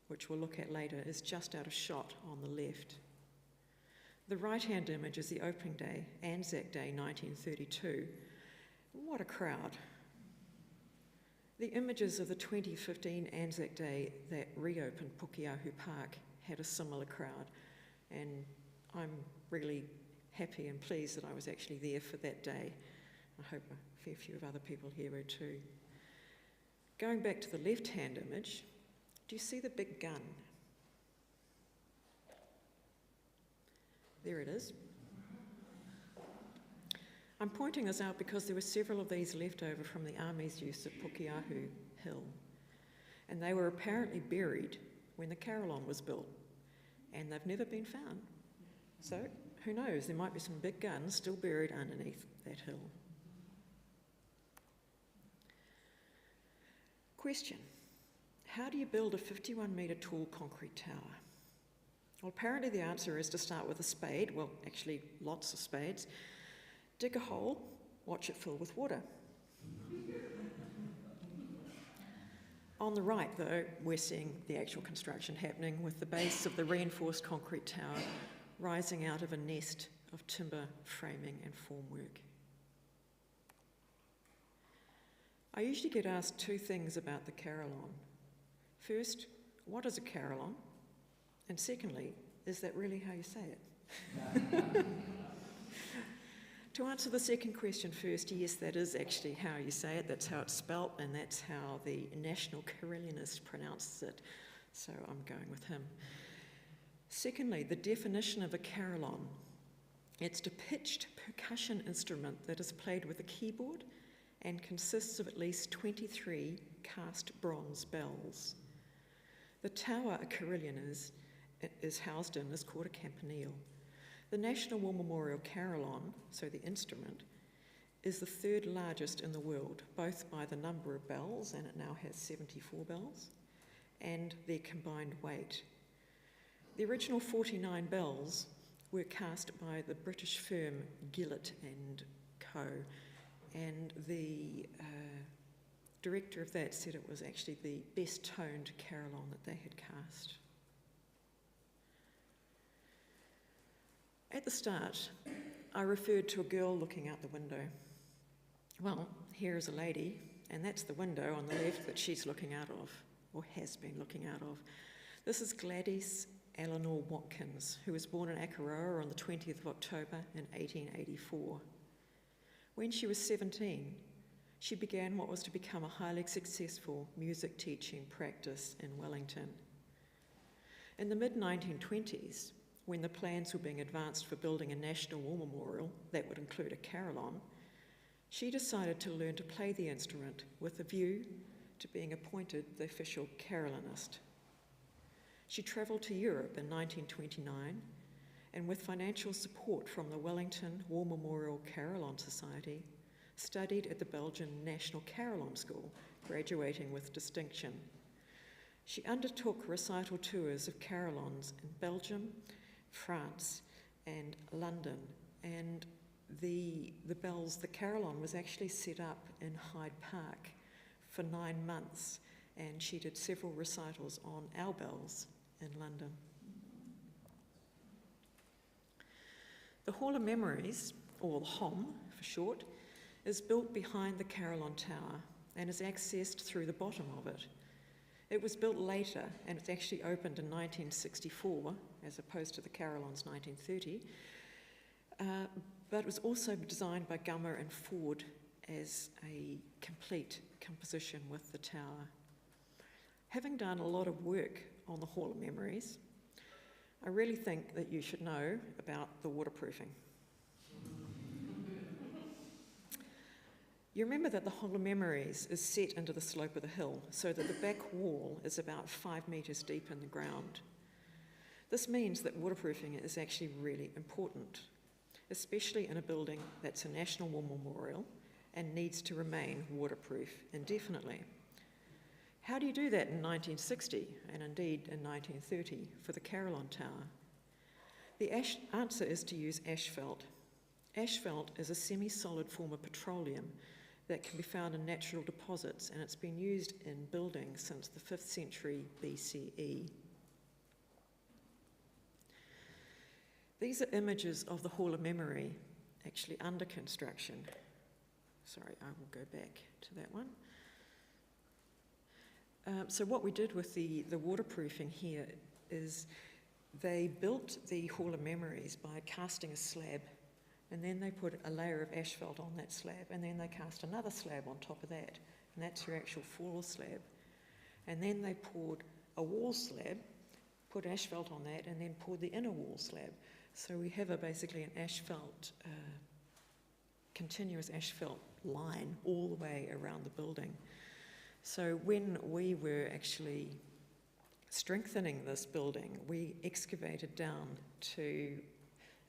Speaker 3: which we'll look at later, is just out of shot on the left. The right-hand image is the opening day, Anzac Day 1932. What a crowd. The images of the 2015 Anzac Day that reopened Pukeahu Park had a similar crowd, and I'm really happy and pleased that I was actually there for that day. I hope a fair few of other people here were too. Going back to the left-hand image, do you see the big gun? There it is. I'm pointing this out because there were several of these left over from the Army's use of Pukeahu Hill, and they were apparently buried when the Carillon was built, and they've never been found. So, who knows, there might be some big guns still buried underneath that hill. Question: how do you build a 51-metre tall concrete tower? Well, apparently the answer is to start with a spade, well, actually lots of spades, dig a hole, watch it fill with water. On the right, though, we're seeing the actual construction happening with the base of the reinforced concrete tower rising out of a nest of timber framing and formwork. I usually get asked two things about the Carillon. First, what is a Carillon? And secondly, is that really how you say it? To answer the second question first, yes, that is actually how you say it. That's how it's spelt, and that's how the National Carillionist pronounces it. So I'm going with him. Secondly, the definition of a carillon. It's a pitched percussion instrument that is played with a keyboard and consists of at least 23 cast bronze bells. The tower a carillon is housed in is called a campanile. The National War Memorial Carillon, so the instrument, is the third largest in the world, both by the number of bells, and it now has 74 bells, and their combined weight. The original 49 bells were cast by the British firm Gillett and Co, and the director of that said it was actually the best toned carillon that they had cast. At the start, I referred to a girl looking out the window. Well, here is a lady, and that's the window on the left that she's looking out of, or has been looking out of. This is Gladys Eleanor Watkins, who was born in Akaroa on the 20th of October in 1884. When she was 17, she began what was to become a highly successful music teaching practice in Wellington. In the mid-1920s, when the plans were being advanced for building a National War Memorial that would include a carillon, she decided to learn to play the instrument with a view to being appointed the official carillonist. She travelled to Europe in 1929, and with financial support from the Wellington War Memorial Carillon Society, studied at the Belgian National Carillon School, graduating with distinction. She undertook recital tours of carillons in Belgium, France, and London, and the carillon was actually set up in Hyde Park for 9 months, and she did several recitals on our bells in London. The Hall of Memories, or the HOM for short, is built behind the Carillon Tower and is accessed through the bottom of it. It was built later, and it's actually opened in 1964, as opposed to the Carillon's 1930, but it was also designed by Gummer and Ford as a complete composition with the tower. Having done a lot of work on the Hall of Memories, I really think that you should know about the waterproofing. You remember that the Hall of Memories is set into the slope of the hill, so that the back wall is about 5 metres deep in the ground. This means that waterproofing is actually really important, especially in a building that's a National War Memorial and needs to remain waterproof indefinitely. How do you do that in 1960, and indeed in 1930, for the Carillon Tower? The answer is to use asphalt. Asphalt is a semi-solid form of petroleum that can be found in natural deposits, and it's been used in buildings since the 5th century BCE. These are images of the Hall of Memory, actually under construction. Sorry, I will go back to that one. So what we did with the waterproofing here is they built the Hall of Memories by casting a slab, and then they put a layer of asphalt on that slab, and then they cast another slab on top of that, and that's your actual floor slab. And then they poured a wall slab, put asphalt on that, and then poured the inner wall slab. So we have basically an asphalt continuous asphalt line all the way around the building. So when we were actually strengthening this building, we excavated down to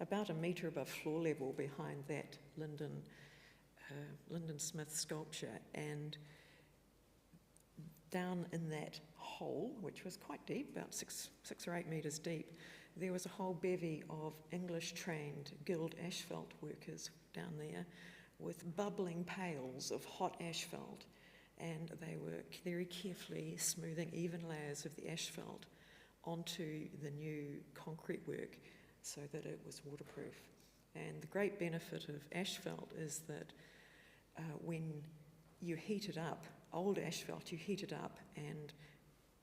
Speaker 3: about a metre above floor level behind that Lyndon Smith sculpture, and down in that hole, which was quite deep, about six or 8 metres deep, there was a whole bevy of English-trained guild asphalt workers down there with bubbling pails of hot asphalt, and they were very carefully smoothing even layers of the asphalt onto the new concrete work so that it was waterproof. And the great benefit of asphalt is that when you heat it up, old asphalt, you heat it up and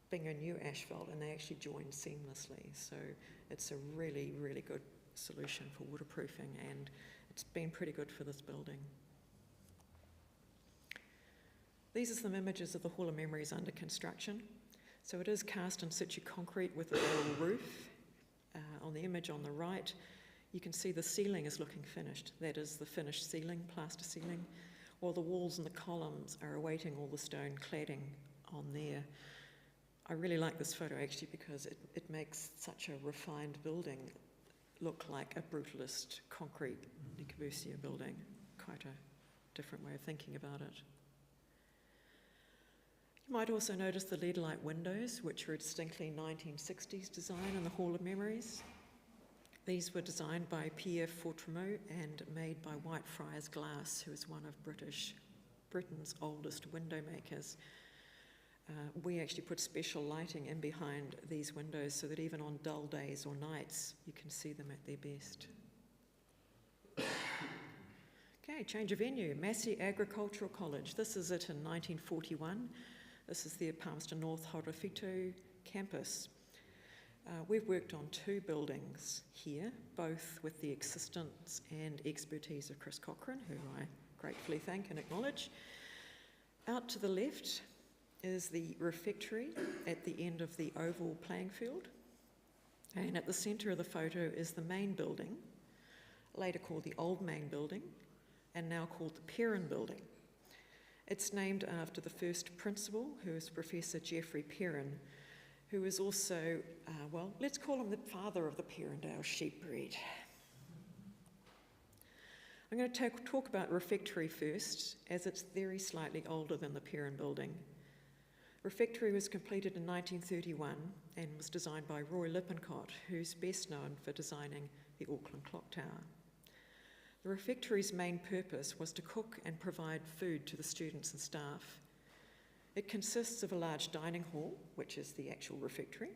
Speaker 3: bring a new asphalt, and they actually join seamlessly. So it's a really, really good solution for waterproofing, and it's been pretty good for this building. These are some images of the Hall of Memories under construction. So it is cast in situ concrete with a barrel roof. On the image on the right, you can see the ceiling is looking finished. That is the finished ceiling, plaster ceiling, while the walls and the columns are awaiting all the stone cladding on there. I really like this photo actually because it makes such a refined building look like a brutalist concrete Le Corbusier building. Quite a different way of thinking about it. You might also notice the lead-light windows, which are a distinctly 1960s design in the Hall of Memories. These were designed by Pierre Fortremont and made by Whitefriars Glass, who is one of Britain's oldest window makers. We actually put special lighting in behind these windows so that even on dull days or nights, you can see them at their best. Okay, change of venue, Massey Agricultural College. This is it in 1941. This is the Palmerston North Horowhito campus. We've worked on 2 buildings here, both with the assistance and expertise of Chris Cochrane, who I gratefully thank and acknowledge. Out to the left is the refectory at the end of the oval playing field. And at the centre of the photo is the main building, later called the Old Main Building, and now called the Perrin Building. It's named after the first principal, who is Professor Geoffrey Perrin, who is also, well, let's call him the father of the Perrindale sheep breed. I'm going to talk about refectory first, as it's very slightly older than the Perrin Building. Refectory was completed in 1931 and was designed by Roy Lippincott, who's best known for designing the Auckland Clock Tower. The refectory's main purpose was to cook and provide food to the students and staff. It consists of a large dining hall, which is the actual refectory,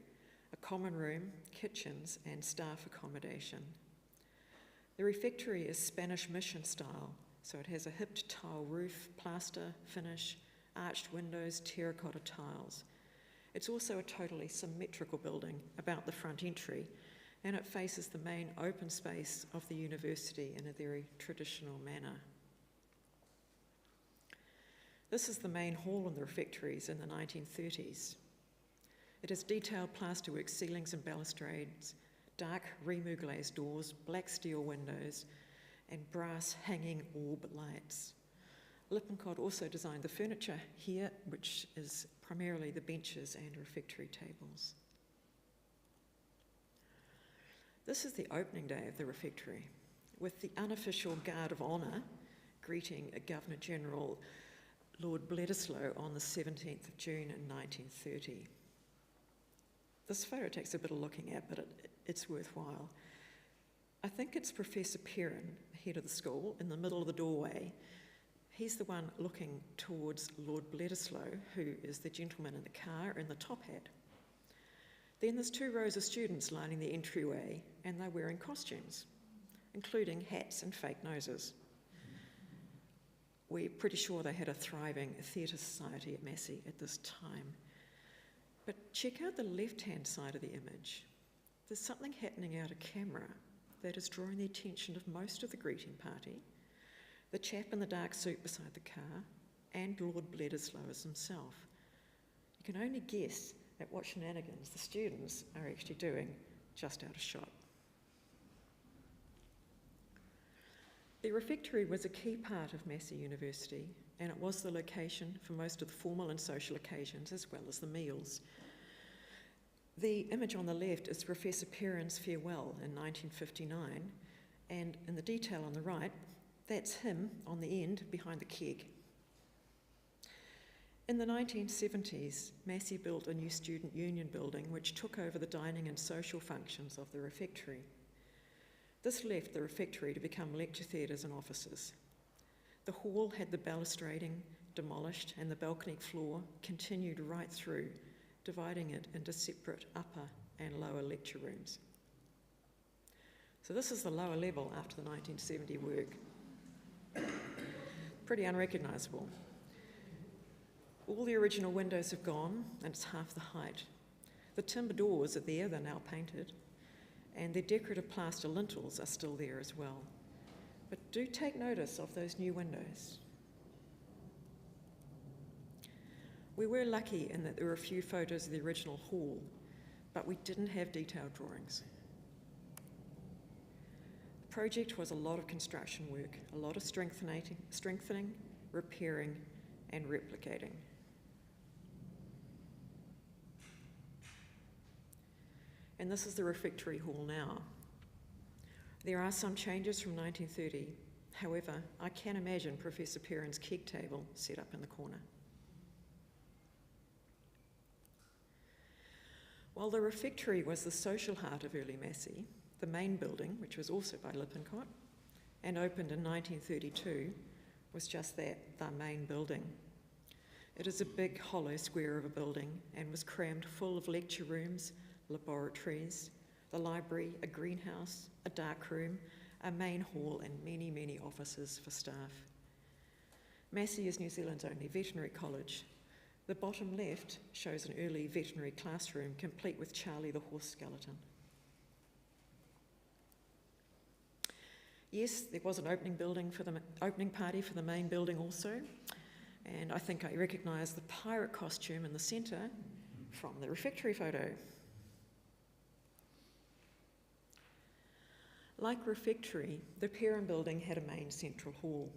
Speaker 3: a common room, kitchens, and staff accommodation. The refectory is Spanish mission style, so it has a hipped tile roof, plaster, finish, arched windows, terracotta tiles. It's also a totally symmetrical building about the front entry, and it faces the main open space of the university in a very traditional manner. This is the main hall in the refectories in the 1930s. It has detailed plasterwork ceilings and balustrades, dark Rimu glazed doors, black steel windows, and brass hanging orb lights. Lippincott also designed the furniture here, which is primarily the benches and refectory tables. This is the opening day of the refectory, with the unofficial Guard of Honour greeting Governor-General Lord Bledisloe on the 17th of June in 1930. This photo takes a bit of looking at, but it's worthwhile. I think it's Professor Perrin, head of the school, in the middle of the doorway. He's the one looking towards Lord Bledisloe, who is the gentleman in the car in the top hat. Then there's 2 rows of students lining the entryway, and they're wearing costumes, including hats and fake noses. We're pretty sure they had a thriving theatre society at Massey at this time. But check out the left-hand side of the image. There's something happening out of camera that is drawing the attention of most of the greeting party, the chap in the dark suit beside the car, and Lord Bledisloe himself. You can only guess at what shenanigans the students are actually doing just out of shot. The refectory was a key part of Massey University, and it was the location for most of the formal and social occasions as well as the meals. The image on the left is Professor Perrin's farewell in 1959, and in the detail on the right, that's him on the end behind the keg. In the 1970s, Massey built a new student union building which took over the dining and social functions of the refectory. This left the refectory to become lecture theatres and offices. The hall had the balustrading demolished and the balcony floor continued right through, dividing it into separate upper and lower lecture rooms. So this is the lower level after the 1970 work. Pretty unrecognisable. All the original windows have gone, and it's half the height. The timber doors are there, they're now painted, and the decorative plaster lintels are still there as well. But do take notice of those new windows. We were lucky in that there were a few photos of the original hall, but we didn't have detailed drawings. The project was a lot of construction work, a lot of strengthening, repairing, and replicating. And this is the refectory hall now. There are some changes from 1930. However, I can imagine Professor Perrin's keg table set up in the corner. While the refectory was the social heart of early Massey, the main building, which was also by Lippincott and opened in 1932, was just that, the main building. It is a big hollow square of a building and was crammed full of lecture rooms, laboratories, the library, a greenhouse, a dark room, a main hall, and many, many offices for staff. Massey is New Zealand's only veterinary college. The bottom left shows an early veterinary classroom complete with Charlie the horse skeleton. Yes, there was an opening party for the main building also, and I think I recognise the pirate costume in the centre from the refectory photo. Like refectory, the Perrin building had a main central hall.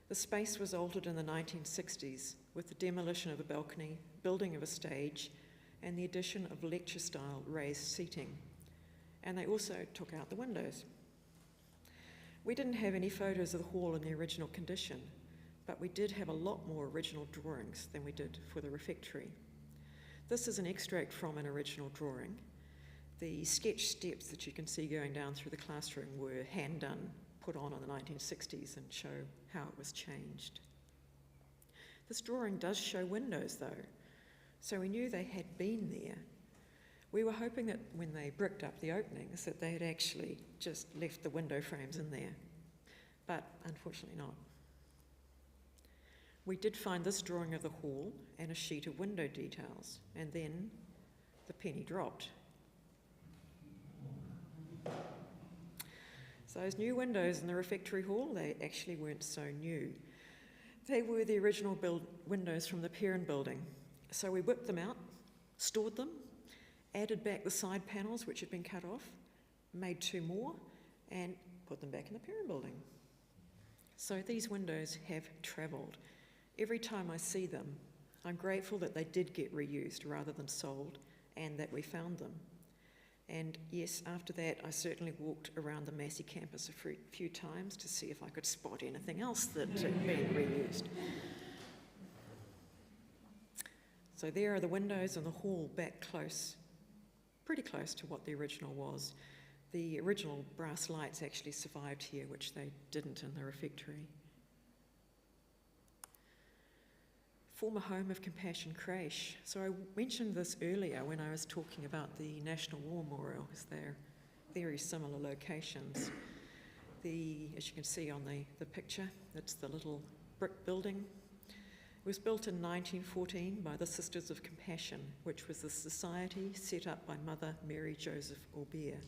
Speaker 3: The space was altered in the 1960s with the demolition of a balcony, building of a stage, and the addition of lecture-style raised seating. And they also took out the windows. We didn't have any photos of the hall in the original condition, but we did have a lot more original drawings than we did for the refectory. This is an extract from an original drawing. The sketch steps that you can see going down through the classroom were hand done, put on in the 1960s, and show how it was changed. This drawing does show windows though, so we knew they had been there. We were hoping that when they bricked up the openings that they had actually just left the window frames in there, but unfortunately not. We did find this drawing of the hall and a sheet of window details, and then the penny dropped. So those new windows in the refectory hall, they actually weren't so new. They were the original windows from the Perrin building. So we whipped them out, stored them, added back the side panels which had been cut off, made two more, and put them back in the Perrin building. So these windows have travelled. Every time I see them, I'm grateful that they did get reused rather than sold, and that we found them. And yes, after that, I certainly walked around the Massey campus a few times to see if I could spot anything else that had been reused. So there are the windows and the hall back close, pretty close to what the original was. The original brass lights actually survived here, which they didn't in the refectory. Former home of Compassion Creche. So I mentioned this earlier when I was talking about the National War Memorial, because they're very similar locations. As you can see on the picture, it's the little brick building. It was built in 1914 by the Sisters of Compassion, which was a society set up by Mother Mary Joseph Aubert.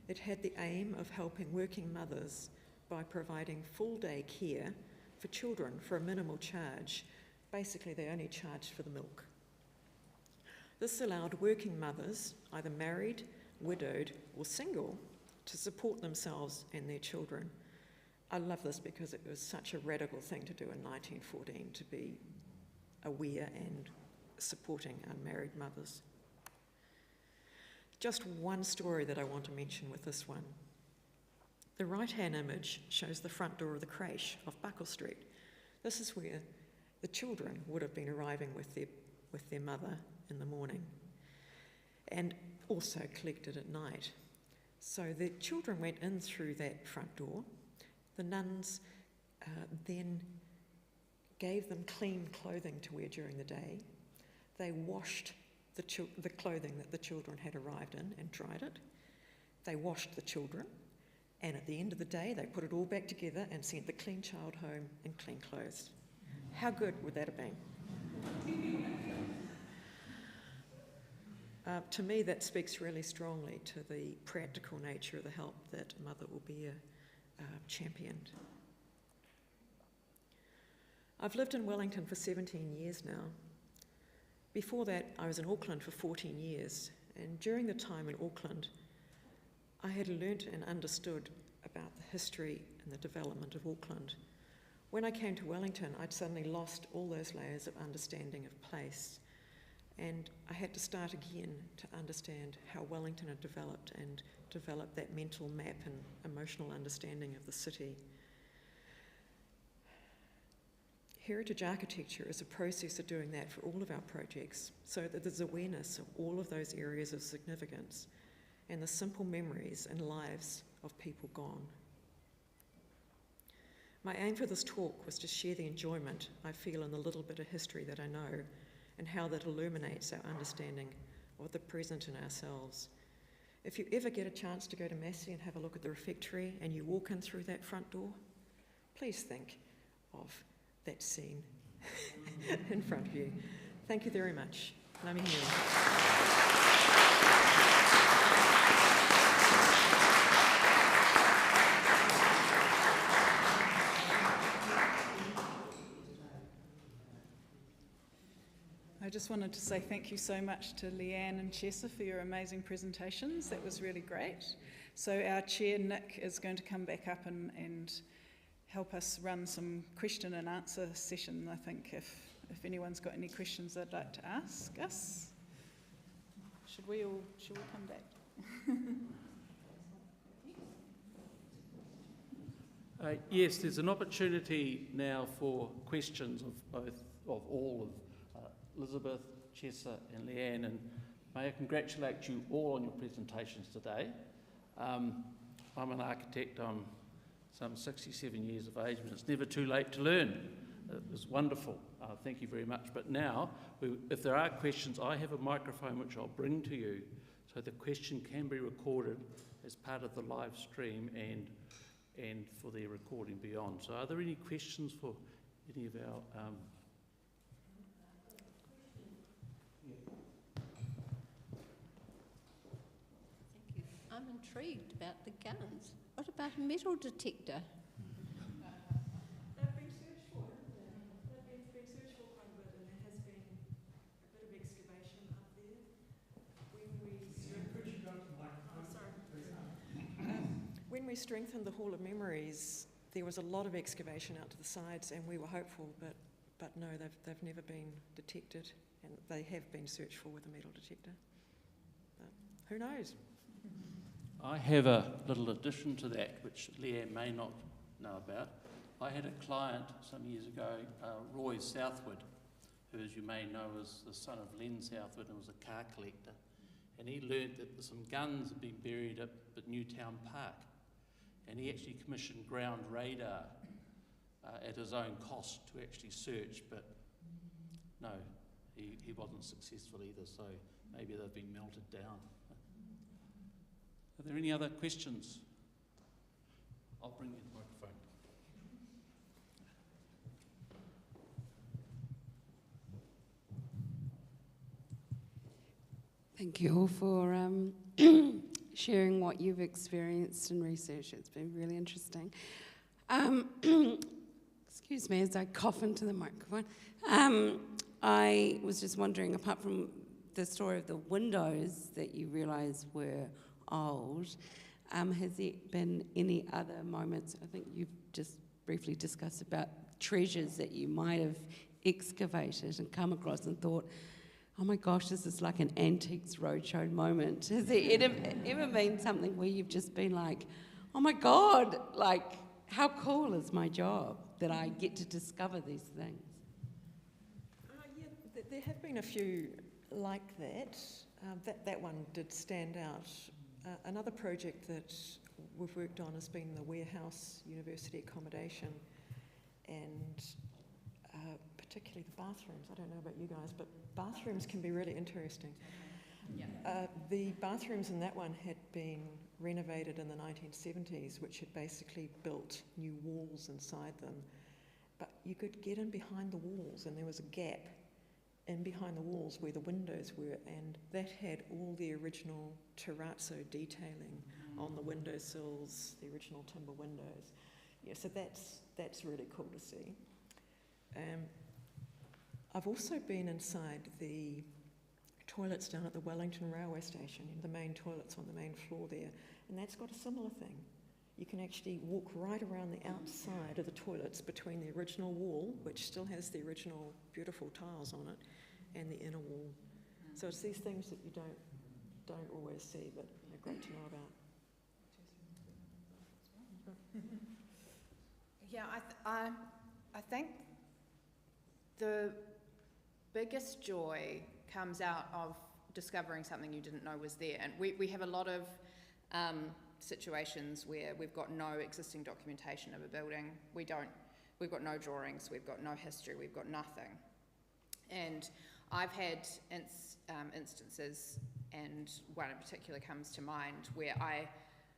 Speaker 3: It had the aim of helping working mothers by providing full-day care for children for a minimal charge. Basically, they only charged for the milk. This allowed working mothers, either married, widowed, or single, to support themselves and their children. I love this because it was such a radical thing to do in 1914, to be aware and supporting unmarried mothers. Just one story that I want to mention with this one. The right-hand image shows the front door of the creche off Buckle Street. This is where the children would have been arriving with their mother in the morning, and also collected at night. So the children went in through that front door. The nuns then gave them clean clothing to wear during the day. They washed the clothing that the children had arrived in and dried it. They washed the children, and at the end of the day they put it all back together and sent the clean child home in clean clothes. How good would that have been? To me, that speaks really strongly to the practical nature of the help that Mother Orbea championed. I've lived in Wellington for 17 years now. Before that, I was in Auckland for 14 years, and during the time in Auckland, I had learnt and understood about the history and the development of Auckland. When I came to Wellington, I'd suddenly lost all those layers of understanding of place, and I had to start again to understand how Wellington had developed and developed that mental map and emotional understanding of the city. Heritage architecture is a process of doing that for all of our projects, so that there's awareness of all of those areas of significance and the simple memories and lives of people gone. My aim for this talk was to share the enjoyment I feel in the little bit of history that I know, and how that illuminates our understanding of the present in ourselves. If you ever get a chance to go to Massey and have a look at the refectory and you walk in through that front door, please think of that scene in front of you. Thank you very much. Ngā mihi nui.
Speaker 1: I just wanted to say thank you so much to Lianne and Chessa for your amazing presentations. That was really great. So our chair, Nick, is going to come back up and help us run some question and answer session, I think, if anyone's got any questions they'd like to ask us. Should we come back?
Speaker 4: Yes, there's an opportunity now for questions of all of Elizabeth, Chessa and Lianne, and may I congratulate you all on your presentations today. I'm an architect, I'm some 67 years of age, but it's never too late to learn. It was wonderful, thank you very much. But now, if there are questions, I have a microphone which I'll bring to you, so the question can be recorded as part of the live stream and for the recording beyond. So are there any questions for any of our
Speaker 5: I'm intrigued about the guns. What about a metal detector?
Speaker 3: They've been searched for, haven't they? They've been searched for quite a bit, and there has been a bit of excavation up there. When we strengthened the Hall of Memories, there was a lot of excavation out to the sides, and we were hopeful, but no, they've never been detected, and they have been searched for with a metal detector. But who knows?
Speaker 4: I have a little addition to that, which Lianne may not know about. I had a client some years ago, Roy Southwood, who, as you may know, is the son of Len Southwood and was a car collector. And he learnt that some guns had been buried up at Newtown Park. And he actually commissioned ground radar at his own cost to actually search, but no, he wasn't successful either, so maybe they've been melted down. Are there any other questions? I'll bring you the microphone.
Speaker 5: Thank you all for sharing what you've experienced in research. It's been really interesting. Excuse me as I cough into the microphone. I was just wondering, apart from the story of the windows that you realise were old, Has there been any other moments, I think you've just briefly discussed about treasures that you might have excavated and come across and thought, oh my gosh, this is like an Antiques Roadshow moment. Has there ever been something where you've just been like, oh my God, like, how cool is my job that I get to discover these things?
Speaker 3: Yeah, there have been a few like that. That one did stand out. Another project that we've worked on has been the warehouse university accommodation, and particularly the bathrooms. I don't know about you guys, but bathrooms can be really interesting.
Speaker 2: Yeah.
Speaker 3: The bathrooms in that one had been renovated in the 1970s, which had basically built new walls inside them. But you could get in behind the walls, and there was a gap in behind the walls where the windows were, and that had all the original terrazzo detailing on the windowsills, the original timber windows. Yeah, so that's really cool to see. I've also been inside the toilets down at the Wellington railway station, the main toilets on the main floor there, and that's got a similar thing. You can actually walk right around the outside of the toilets between the original wall, which still has the original beautiful tiles on it, and the inner wall. So it's these things that you don't always see, but they're great to know about.
Speaker 2: Yeah, I think the biggest joy comes out of discovering something you didn't know was there. And we have a lot of situations where we've got no existing documentation of a building. We've got no drawings, we've got no history, we've got nothing. And I've had instances, and one in particular comes to mind, where I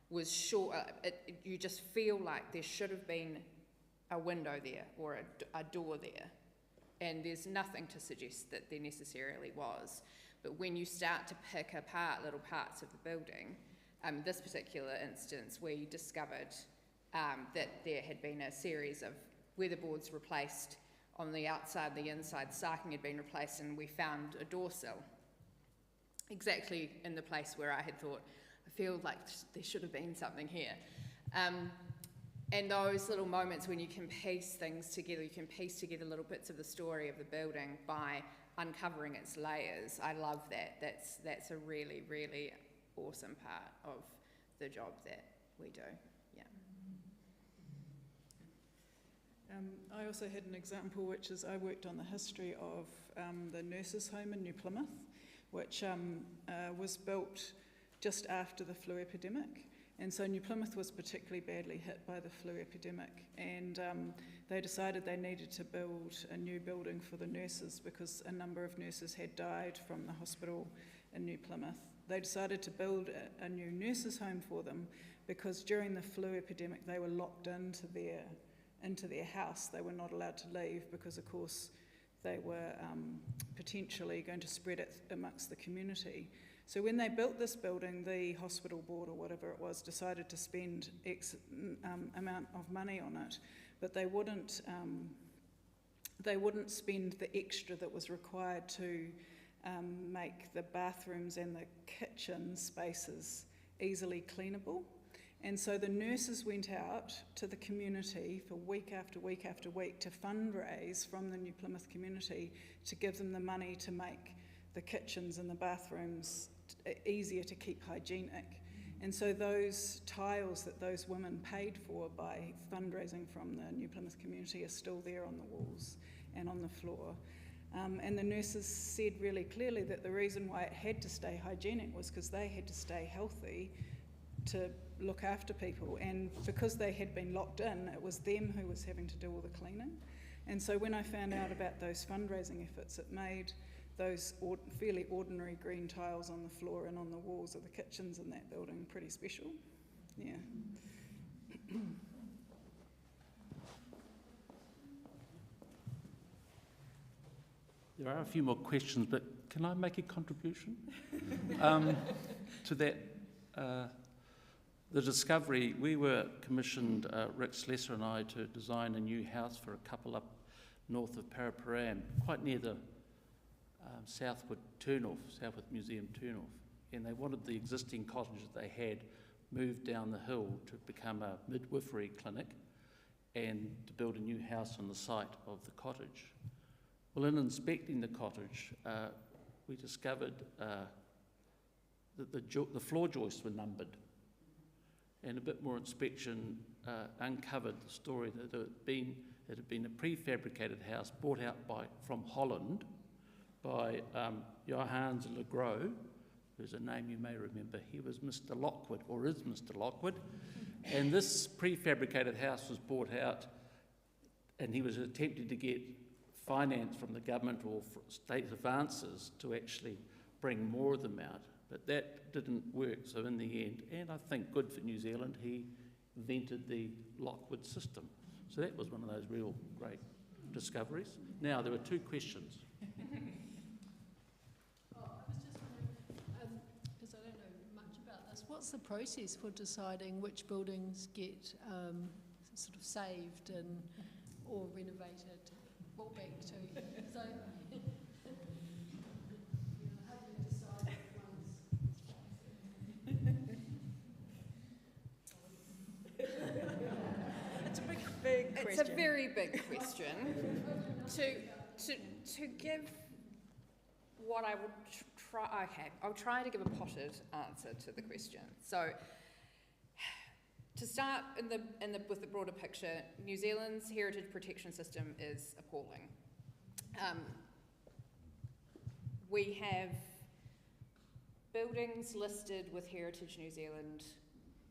Speaker 2: was sure, you just feel like there should have been a window there or a door there, and there's nothing to suggest that there necessarily was. But when you start to pick apart little parts of the building, this particular instance, we discovered that there had been a series of weatherboards replaced on the outside, the inside sarking had been replaced, and we found a door sill exactly in the place where I had thought, I feel like there should have been something here. And those little moments when you can piece things together, you can piece together little bits of the story of the building by uncovering its layers. I love that. That's a really, really awesome part of the job that we do. Yeah.
Speaker 1: I also had an example, which is I worked on the history of the nurses' home in New Plymouth, which was built just after the flu epidemic. And so New Plymouth was particularly badly hit by the flu epidemic, and they decided they needed to build a new building for the nurses because a number of nurses had died from the hospital in New Plymouth. They decided to build a new nurses' home for them because during the flu epidemic they were locked into their house. They were not allowed to leave because, of course, they were potentially going to spread it amongst the community. So when they built this building, the hospital board or whatever it was decided to spend X amount of money on it, but they wouldn't spend the extra that was required to make the bathrooms and the kitchen spaces easily cleanable. And so the nurses went out to the community for week after week after week to fundraise from the New Plymouth community to give them the money to make the kitchens and the bathrooms easier to keep hygienic. And so those tiles that those women paid for by fundraising from the New Plymouth community are still there on the walls and on the floor. And the nurses said really clearly that the reason why it had to stay hygienic was because they had to stay healthy to look after people, and because they had been locked in, it was them who was having to do all the cleaning. And so when I found out about those fundraising efforts, it made those fairly ordinary green tiles on the floor and on the walls of the kitchens in that building pretty special. Yeah.
Speaker 4: There are a few more questions, but can I make a contribution to that? The discovery, we were commissioned, Rick Slesser and I, to design a new house for a couple up north of Paraparaumu, quite near the Southwood Museum turnoff. And they wanted the existing cottage that they had moved down the hill to become a midwifery clinic and to build a new house on the site of the cottage. Well, in inspecting the cottage, we discovered that the floor joists were numbered, and a bit more inspection uncovered the story that it had been a prefabricated house brought out from Holland by Johannes Legros, who's a name you may remember. He was Mr. Lockwood, or is Mr. Lockwood, and this prefabricated house was bought out, and he was attempting to get finance from the government or state advances to actually bring more of them out, but that didn't work. So in the end, and I think good for New Zealand, he invented the Lockwood system. So that was one of those real great discoveries. Now, there were two questions.
Speaker 6: I was just wondering, because I don't know much about this, what's the process for deciding which buildings get sort of saved or renovated, brought back to? So, how do you decide which ones?
Speaker 3: It's a big question.
Speaker 2: It's a very big question. To give what I would try, okay, I'll try to give a potted answer to the question. So, to start with the broader picture, New Zealand's heritage protection system is appalling. We have buildings listed with Heritage New Zealand,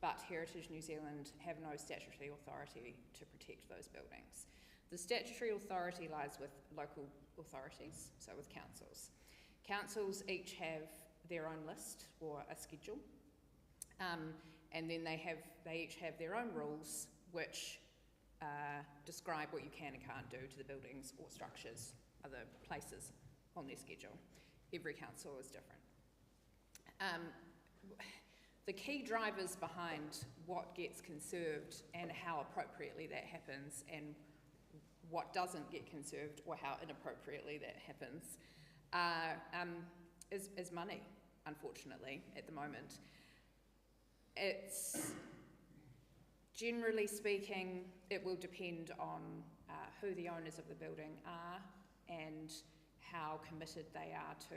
Speaker 2: but Heritage New Zealand have no statutory authority to protect those buildings. The statutory authority lies with local authorities, so with councils. Councils each have their own list or a schedule, and then they each have their own rules which describe what you can and can't do to the buildings or structures, other places on their schedule. Every council is different. The key drivers behind what gets conserved and how appropriately that happens and what doesn't get conserved or how inappropriately that happens is money, unfortunately, at the moment. It's, generally speaking, it will depend on who the owners of the building are and how committed they are to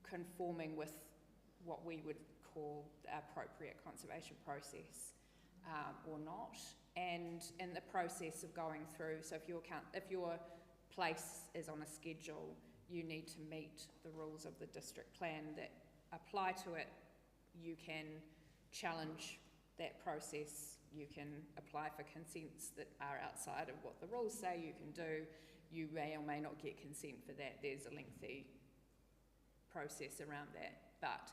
Speaker 2: conforming with what we would call the appropriate conservation process or not. And in the process of going through, so if your place is on a schedule, you need to meet the rules of the district plan that apply to it. You can challenge that process, you can apply for consents that are outside of what the rules say you can do. You may or may not get consent for that. There's a lengthy process around that. But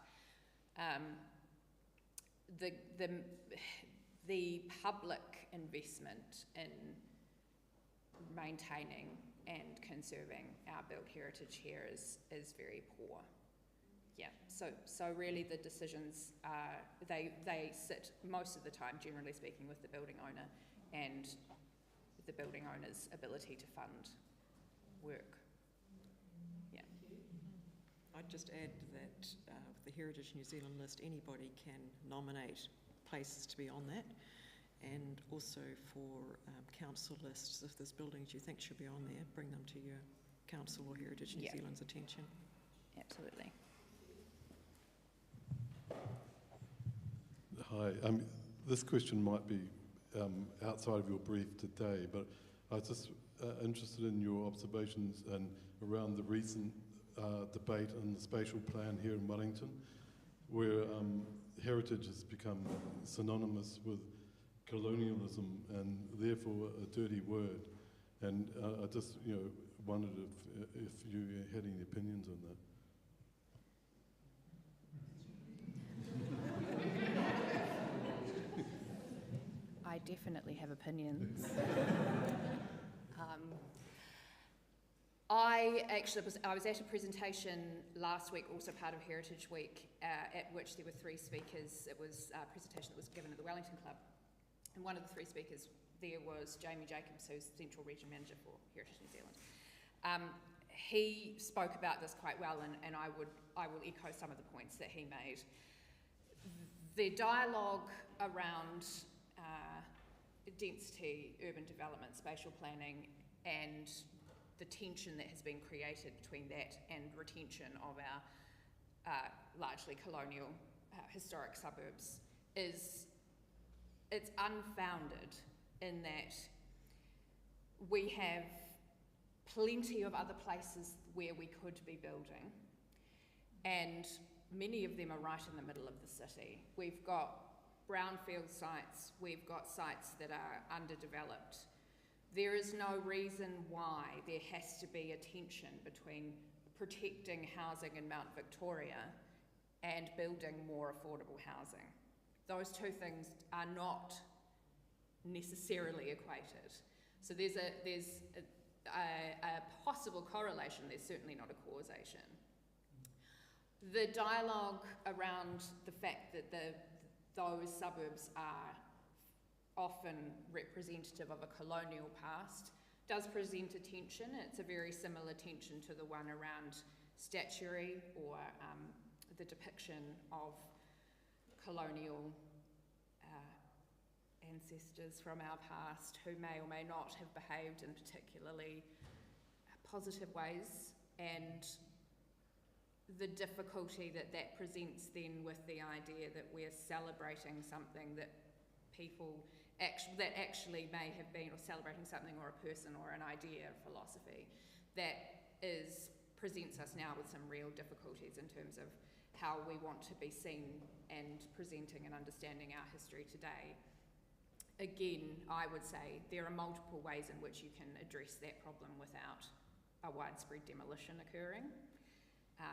Speaker 2: the public investment in maintaining and conserving our built heritage here is very poor. Yeah, so really the decisions they sit most of the time, generally speaking, with the building owner and the building owner's ability to fund work. Yeah.
Speaker 3: I'd just add that with the Heritage New Zealand list, anybody can nominate places to be on that, and also for council lists, if there's buildings you think should be on there, bring them to your council or Heritage New Zealand's attention.
Speaker 2: Absolutely.
Speaker 7: Hi, this question might be outside of your brief today, but I was just interested in your observations and around the recent debate on the spatial plan here in Wellington, where heritage has become synonymous with colonialism and therefore a dirty word. And I just wondered if you had any opinions on that.
Speaker 2: I definitely have opinions. I was at a presentation last week, also part of Heritage Week, at which there were three speakers. It was a presentation that was given at the Wellington Club, and one of the three speakers there was Jamie Jacobs, who's Central Region Manager for Heritage New Zealand. He spoke about this quite well, and I will echo some of the points that he made. the dialogue around density, urban development, spatial planning, and the tension that has been created between that and retention of our largely colonial historic suburbs it's unfounded, in that we have plenty of other places where we could be building, and many of them are right in the middle of the city. We've got brownfield sites, we've got sites that are underdeveloped. There is no reason why there has to be a tension between protecting housing in Mount Victoria and building more affordable housing. Those two things are not necessarily equated. So there's a possible correlation, there's certainly not a causation. The dialogue around the fact that those suburbs are often representative of a colonial past does present a tension. It's a very similar tension to the one around statuary or the depiction of colonial ancestors from our past who may or may not have behaved in particularly positive ways, and the difficulty that presents then with the idea that we're celebrating something that people actually may have been, or celebrating something or a person or an idea, philosophy, that presents us now with some real difficulties in terms of how we want to be seen and presenting and understanding our history today. Again, I would say there are multiple ways in which you can address that problem without a widespread demolition occurring.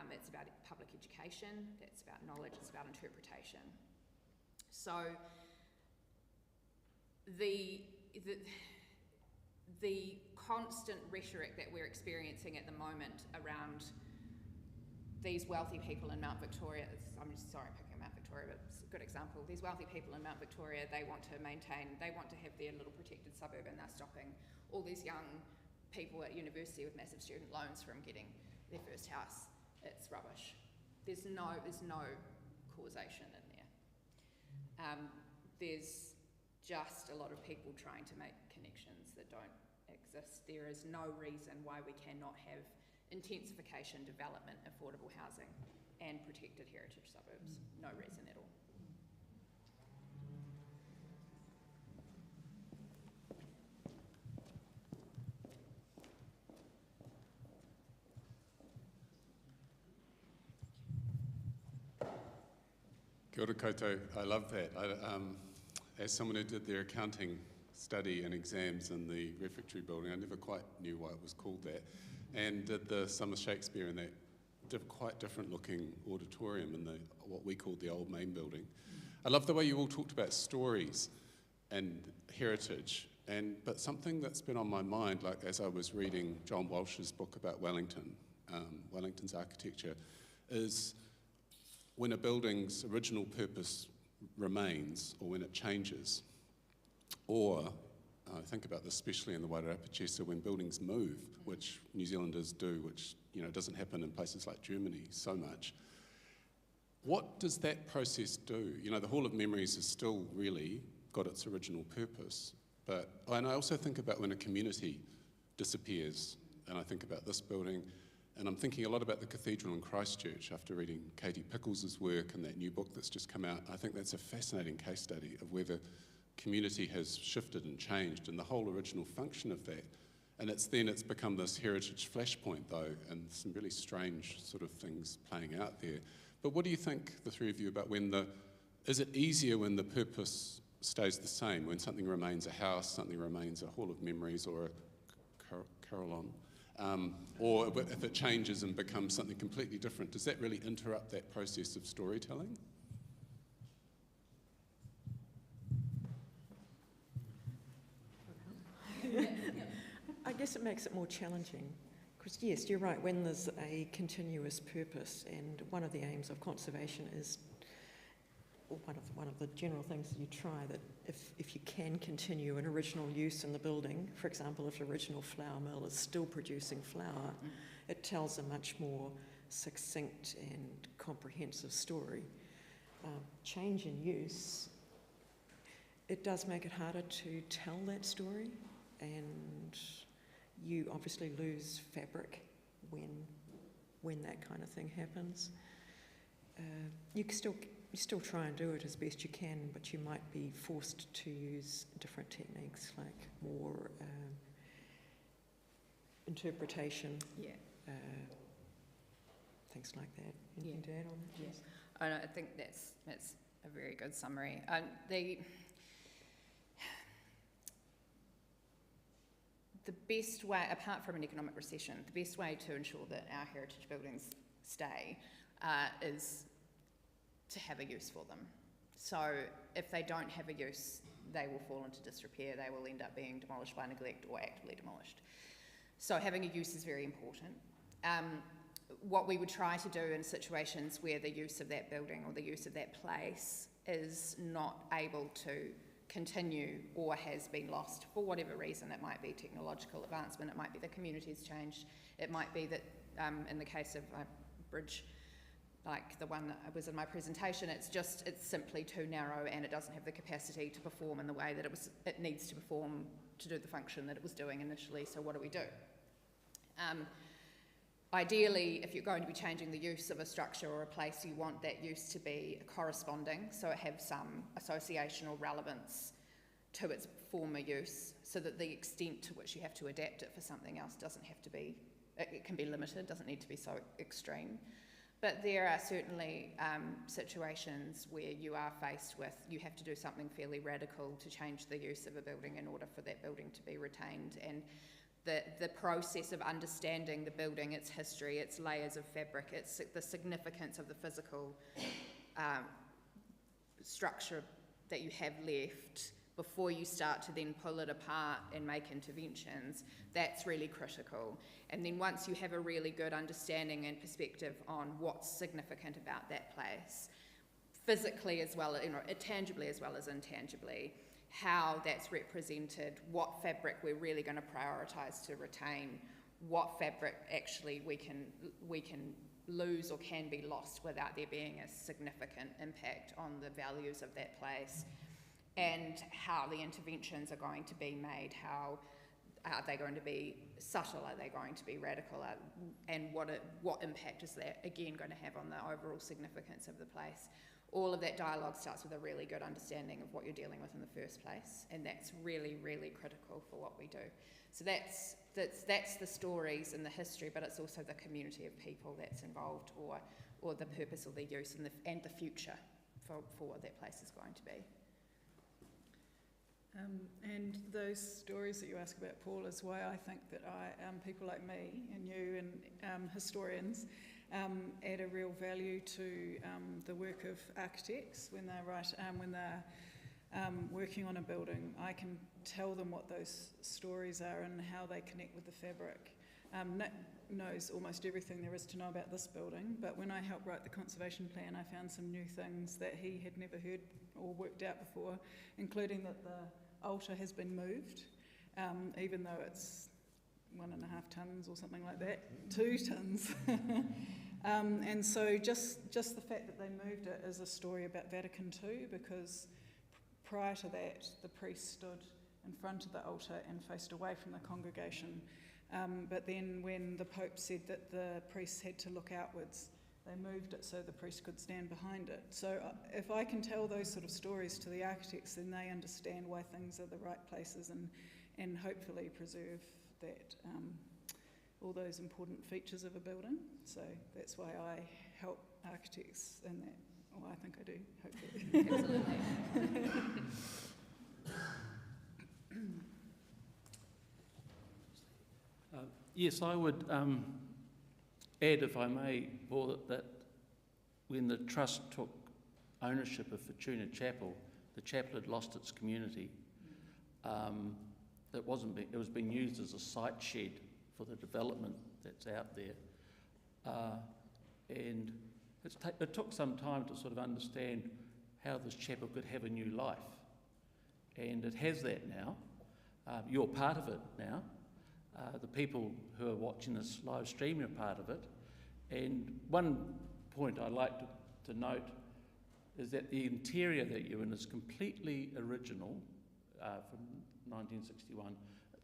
Speaker 2: It's about public education, it's about knowledge, it's about interpretation. So the constant rhetoric that we're experiencing at the moment around these wealthy people in Mount Victoria, I'm just sorry I'm picking Mount Victoria, but it's a good example. These wealthy people in Mount Victoria, they want to have their little protected suburb, and they're stopping all these young people at university with massive student loans from getting their first house. It's rubbish. There's no causation in there. There's just a lot of people trying to make connections that don't exist. There is no reason why we cannot have intensification, development, affordable housing, and protected heritage suburbs. No reason at all.
Speaker 8: Kia ora koutou. I love that. As someone who did their accounting study and exams in the refectory building, I never quite knew why it was called that, and did the Summer Shakespeare in that quite different looking auditorium in what we called the old main building. I love the way you all talked about stories and heritage, but something that's been on my mind, like as I was reading John Walsh's book about Wellington, Wellington's architecture, is when a building's original purpose remains or when it changes, or I think about this especially in the Wairarapa Chessa, when buildings move, which New Zealanders do, which doesn't happen in places like Germany so much. What does that process do? The Hall of Memories has still really got its original purpose, and I also think about when a community disappears, and I think about this building, and I'm thinking a lot about the cathedral in Christchurch after reading Katie Pickles' work and that new book that's just come out. I think that's a fascinating case study of where the community has shifted and changed, and the whole original function of that. And it's become this heritage flashpoint, though, and some really strange sort of things playing out there. But what do you think, the three of you, about is it easier when the purpose stays the same, when something remains a house, something remains a Hall of Memories or a carillon? Or if it changes and becomes something completely different, does that really interrupt that process of storytelling?
Speaker 3: I guess it makes it more challenging, because yes, you're right, when there's a continuous purpose, and one of the aims of conservation is, or one of the general things that you try, that if you can continue an original use in the building, for example, if the original flour mill is still producing flour, it tells a much more succinct and comprehensive story. change in use, it does make it harder to tell that story, and you obviously lose fabric when that kind of thing happens. You still try and do it as best you can, but you might be forced to use different techniques, like more interpretation, things like that. Anything to add on that?
Speaker 2: Yes. Oh, no, I think that's a very good summary. The best way, apart from an economic recession, the best way to ensure that our heritage buildings stay is to have a use for them. So if they don't have a use, they will fall into disrepair, they will end up being demolished by neglect or actively demolished. So having a use is very important. What we would try to do in situations where the use of that building or the use of that place is not able to continue or has been lost for whatever reason. It might be technological advancement, it might be the community's changed, it might be that in the case of a bridge like the one that was in my presentation, it's simply too narrow and it doesn't have the capacity to perform in the way that it needs to perform to do the function that it was doing initially. So what do we do? Ideally, if you're going to be changing the use of a structure or a place, you want that use to be corresponding, so it have some associational relevance to its former use, so that the extent to which you have to adapt it for something else doesn't have to be, it can be limited, doesn't need to be so extreme. But there are certainly situations where you are faced with, you have to do something fairly radical to change the use of a building in order for that building to be retained. And the process of understanding the building, its history, its layers of fabric, its the significance of the physical structure that you have left before you start to then pull it apart and make interventions, that's really critical. And then once you have a really good understanding and perspective on what's significant about that place, physically as well, tangibly as well as intangibly, how that's represented, what fabric we're really going to prioritise to retain, what fabric actually we can lose or can be lost without there being a significant impact on the values of that place, and how the interventions are going to be made, how are they going to be subtle, are they going to be radical, and what impact is that again going to have on the overall significance of the place. All of that dialogue starts with a really good understanding of what you're dealing with in the first place, and that's really, really critical for what we do. So that's the stories and the history, but it's also the community of people that's involved, or the purpose or the use and the future for what that place is going to be.
Speaker 1: And those stories that you ask about, Paul, is why I think that people like me and you and historians add a real value to the work of architects when they're working on a building. I can tell them what those stories are and how they connect with the fabric. Nick knows almost everything there is to know about this building, but when I helped write the conservation plan, I found some new things that he had never heard or worked out before, including that the altar has been moved, even though it's 1.5 tonnes or something like that, 2 tonnes. And so just the fact that they moved it is a story about Vatican II, because prior to that, the priest stood in front of the altar and faced away from the congregation. But then when the Pope said that the priests had to look outwards, they moved it so the priest could stand behind it. So if I can tell those sort of stories to the architects, then they understand why things are the right places and hopefully preserve that all those important features of a building. So that's why I help architects in that. Well, I think I do, hopefully.
Speaker 2: Absolutely.
Speaker 4: Yes, I would add, if I may, Paul, that when the Trust took ownership of Fortuna Chapel, the chapel had lost its community. It was being used as a site shed for the development that's out there. And it took some time to sort of understand how this chapel could have a new life. And it has that now. You're part of it now. The people who are watching this live stream are part of it. And one point I'd like to note, is that the interior that you're in is completely original from 1961,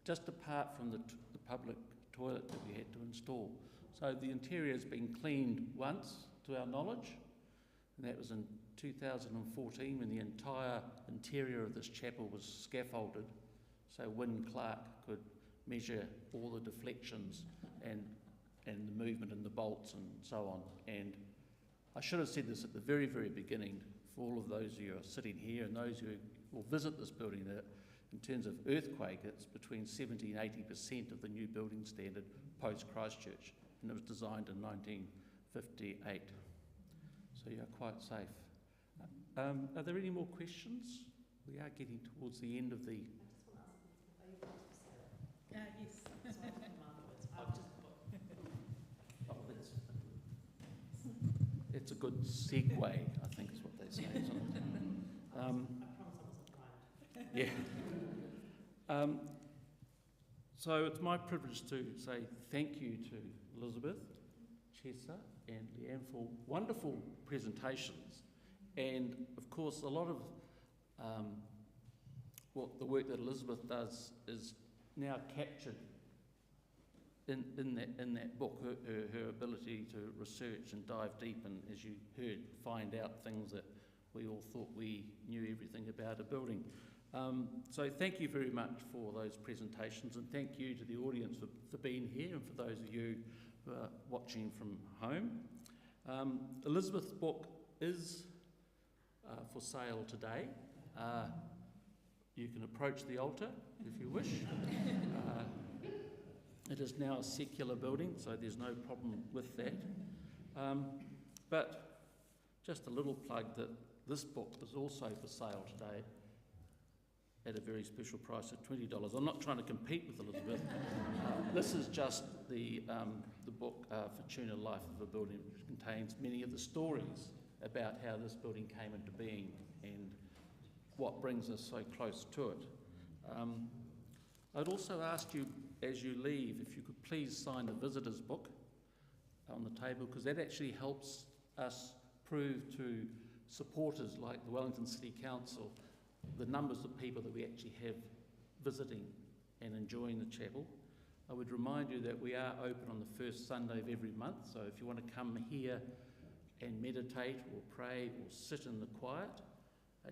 Speaker 4: just apart from the public toilet that we had to install. So the interior has been cleaned once, to our knowledge, and that was in 2014 when the entire interior of this chapel was scaffolded, so Wynne Clark could measure all the deflections and the movement and the bolts and so on. And I should have said this at the very, very beginning for all of those who are sitting here and those who will visit this building, that in terms of earthquake, it's between 70 and 80% of the new building standard post-Christchurch, and it was designed in 1958. So you're quite safe. Are there any more questions? We are getting towards the end of the...
Speaker 1: Yes.
Speaker 4: It's a good segue, I think is what they say, isn't it?
Speaker 3: I promise I wasn't kind.
Speaker 4: Yeah. So it's my privilege to say thank you to Elizabeth, Chessa and Lianne for wonderful presentations. And of course, a lot of what the work that Elizabeth does is now captured in that book, her ability to research and dive deep and, as you heard, find out things that we all thought we knew everything about a building. So thank you very much for those presentations, and thank you to the audience for being here, and for those of you who are watching from home. Elizabeth's book is for sale today. You can approach the altar if you wish. It is now a secular building, so there's no problem with that. But just a little plug that this book is also for sale today at a very special price of $20. I'm not trying to compete with Elizabeth. This is just the book, Fortuna Life of a Building, which contains many of the stories about how this building came into being and what brings us so close to it. I'd also ask you, as you leave, if you could please sign the visitor's book on the table, because that actually helps us prove to supporters like the Wellington City Council the numbers of people that we actually have visiting and enjoying the chapel. I would remind you that we are open on the first Sunday of every month, so if you want to come here and meditate or pray or sit in the quiet.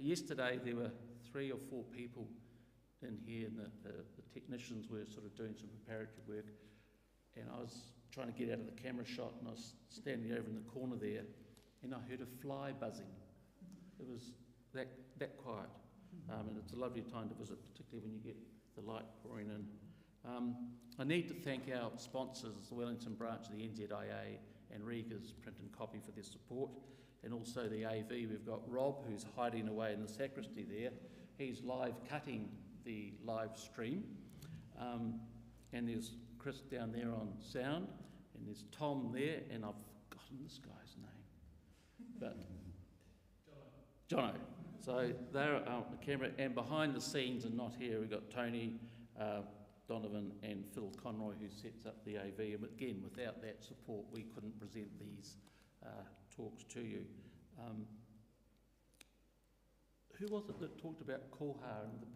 Speaker 4: Yesterday there were 3 or 4 people in here, and the technicians were sort of doing some preparatory work, and I was trying to get out of the camera shot, and I was standing over in the corner there, and I heard a fly buzzing. It was that quiet, and it's a lovely time to visit, particularly when you get the light pouring in. I need to thank our sponsors, the Wellington branch of the NZIA and Riga's Print and Copy, for their support, and also the AV. We've got Rob, who's hiding away in the sacristy there. He's live cutting the live stream, and there's Chris down there on sound, and there's Tom there, and I've forgotten this guy's name, but Jono. So they're on the camera, and behind the scenes and not here, we've got Tony, Donovan and Phil Conroy, who sets up the AV, and again, without that support we couldn't present these talks to you. Who was it that talked about koha and the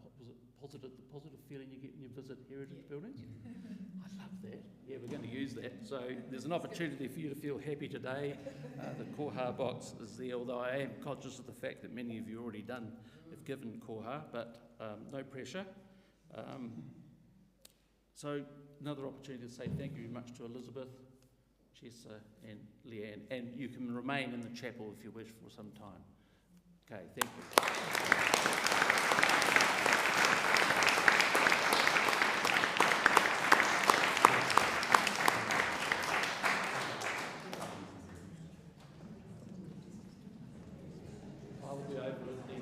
Speaker 4: positive feeling you get when you visit heritage buildings? I love that. Yeah, we're going to use that. So there's an opportunity for you to feel happy today. The koha box is there, although I am conscious of the fact that many of you already have given koha, but no pressure. So another opportunity to say thank you very much to Elizabeth, Chessa and Lianne, and you can remain in the chapel if you wish for some time. Okay, thank you. I will be over with the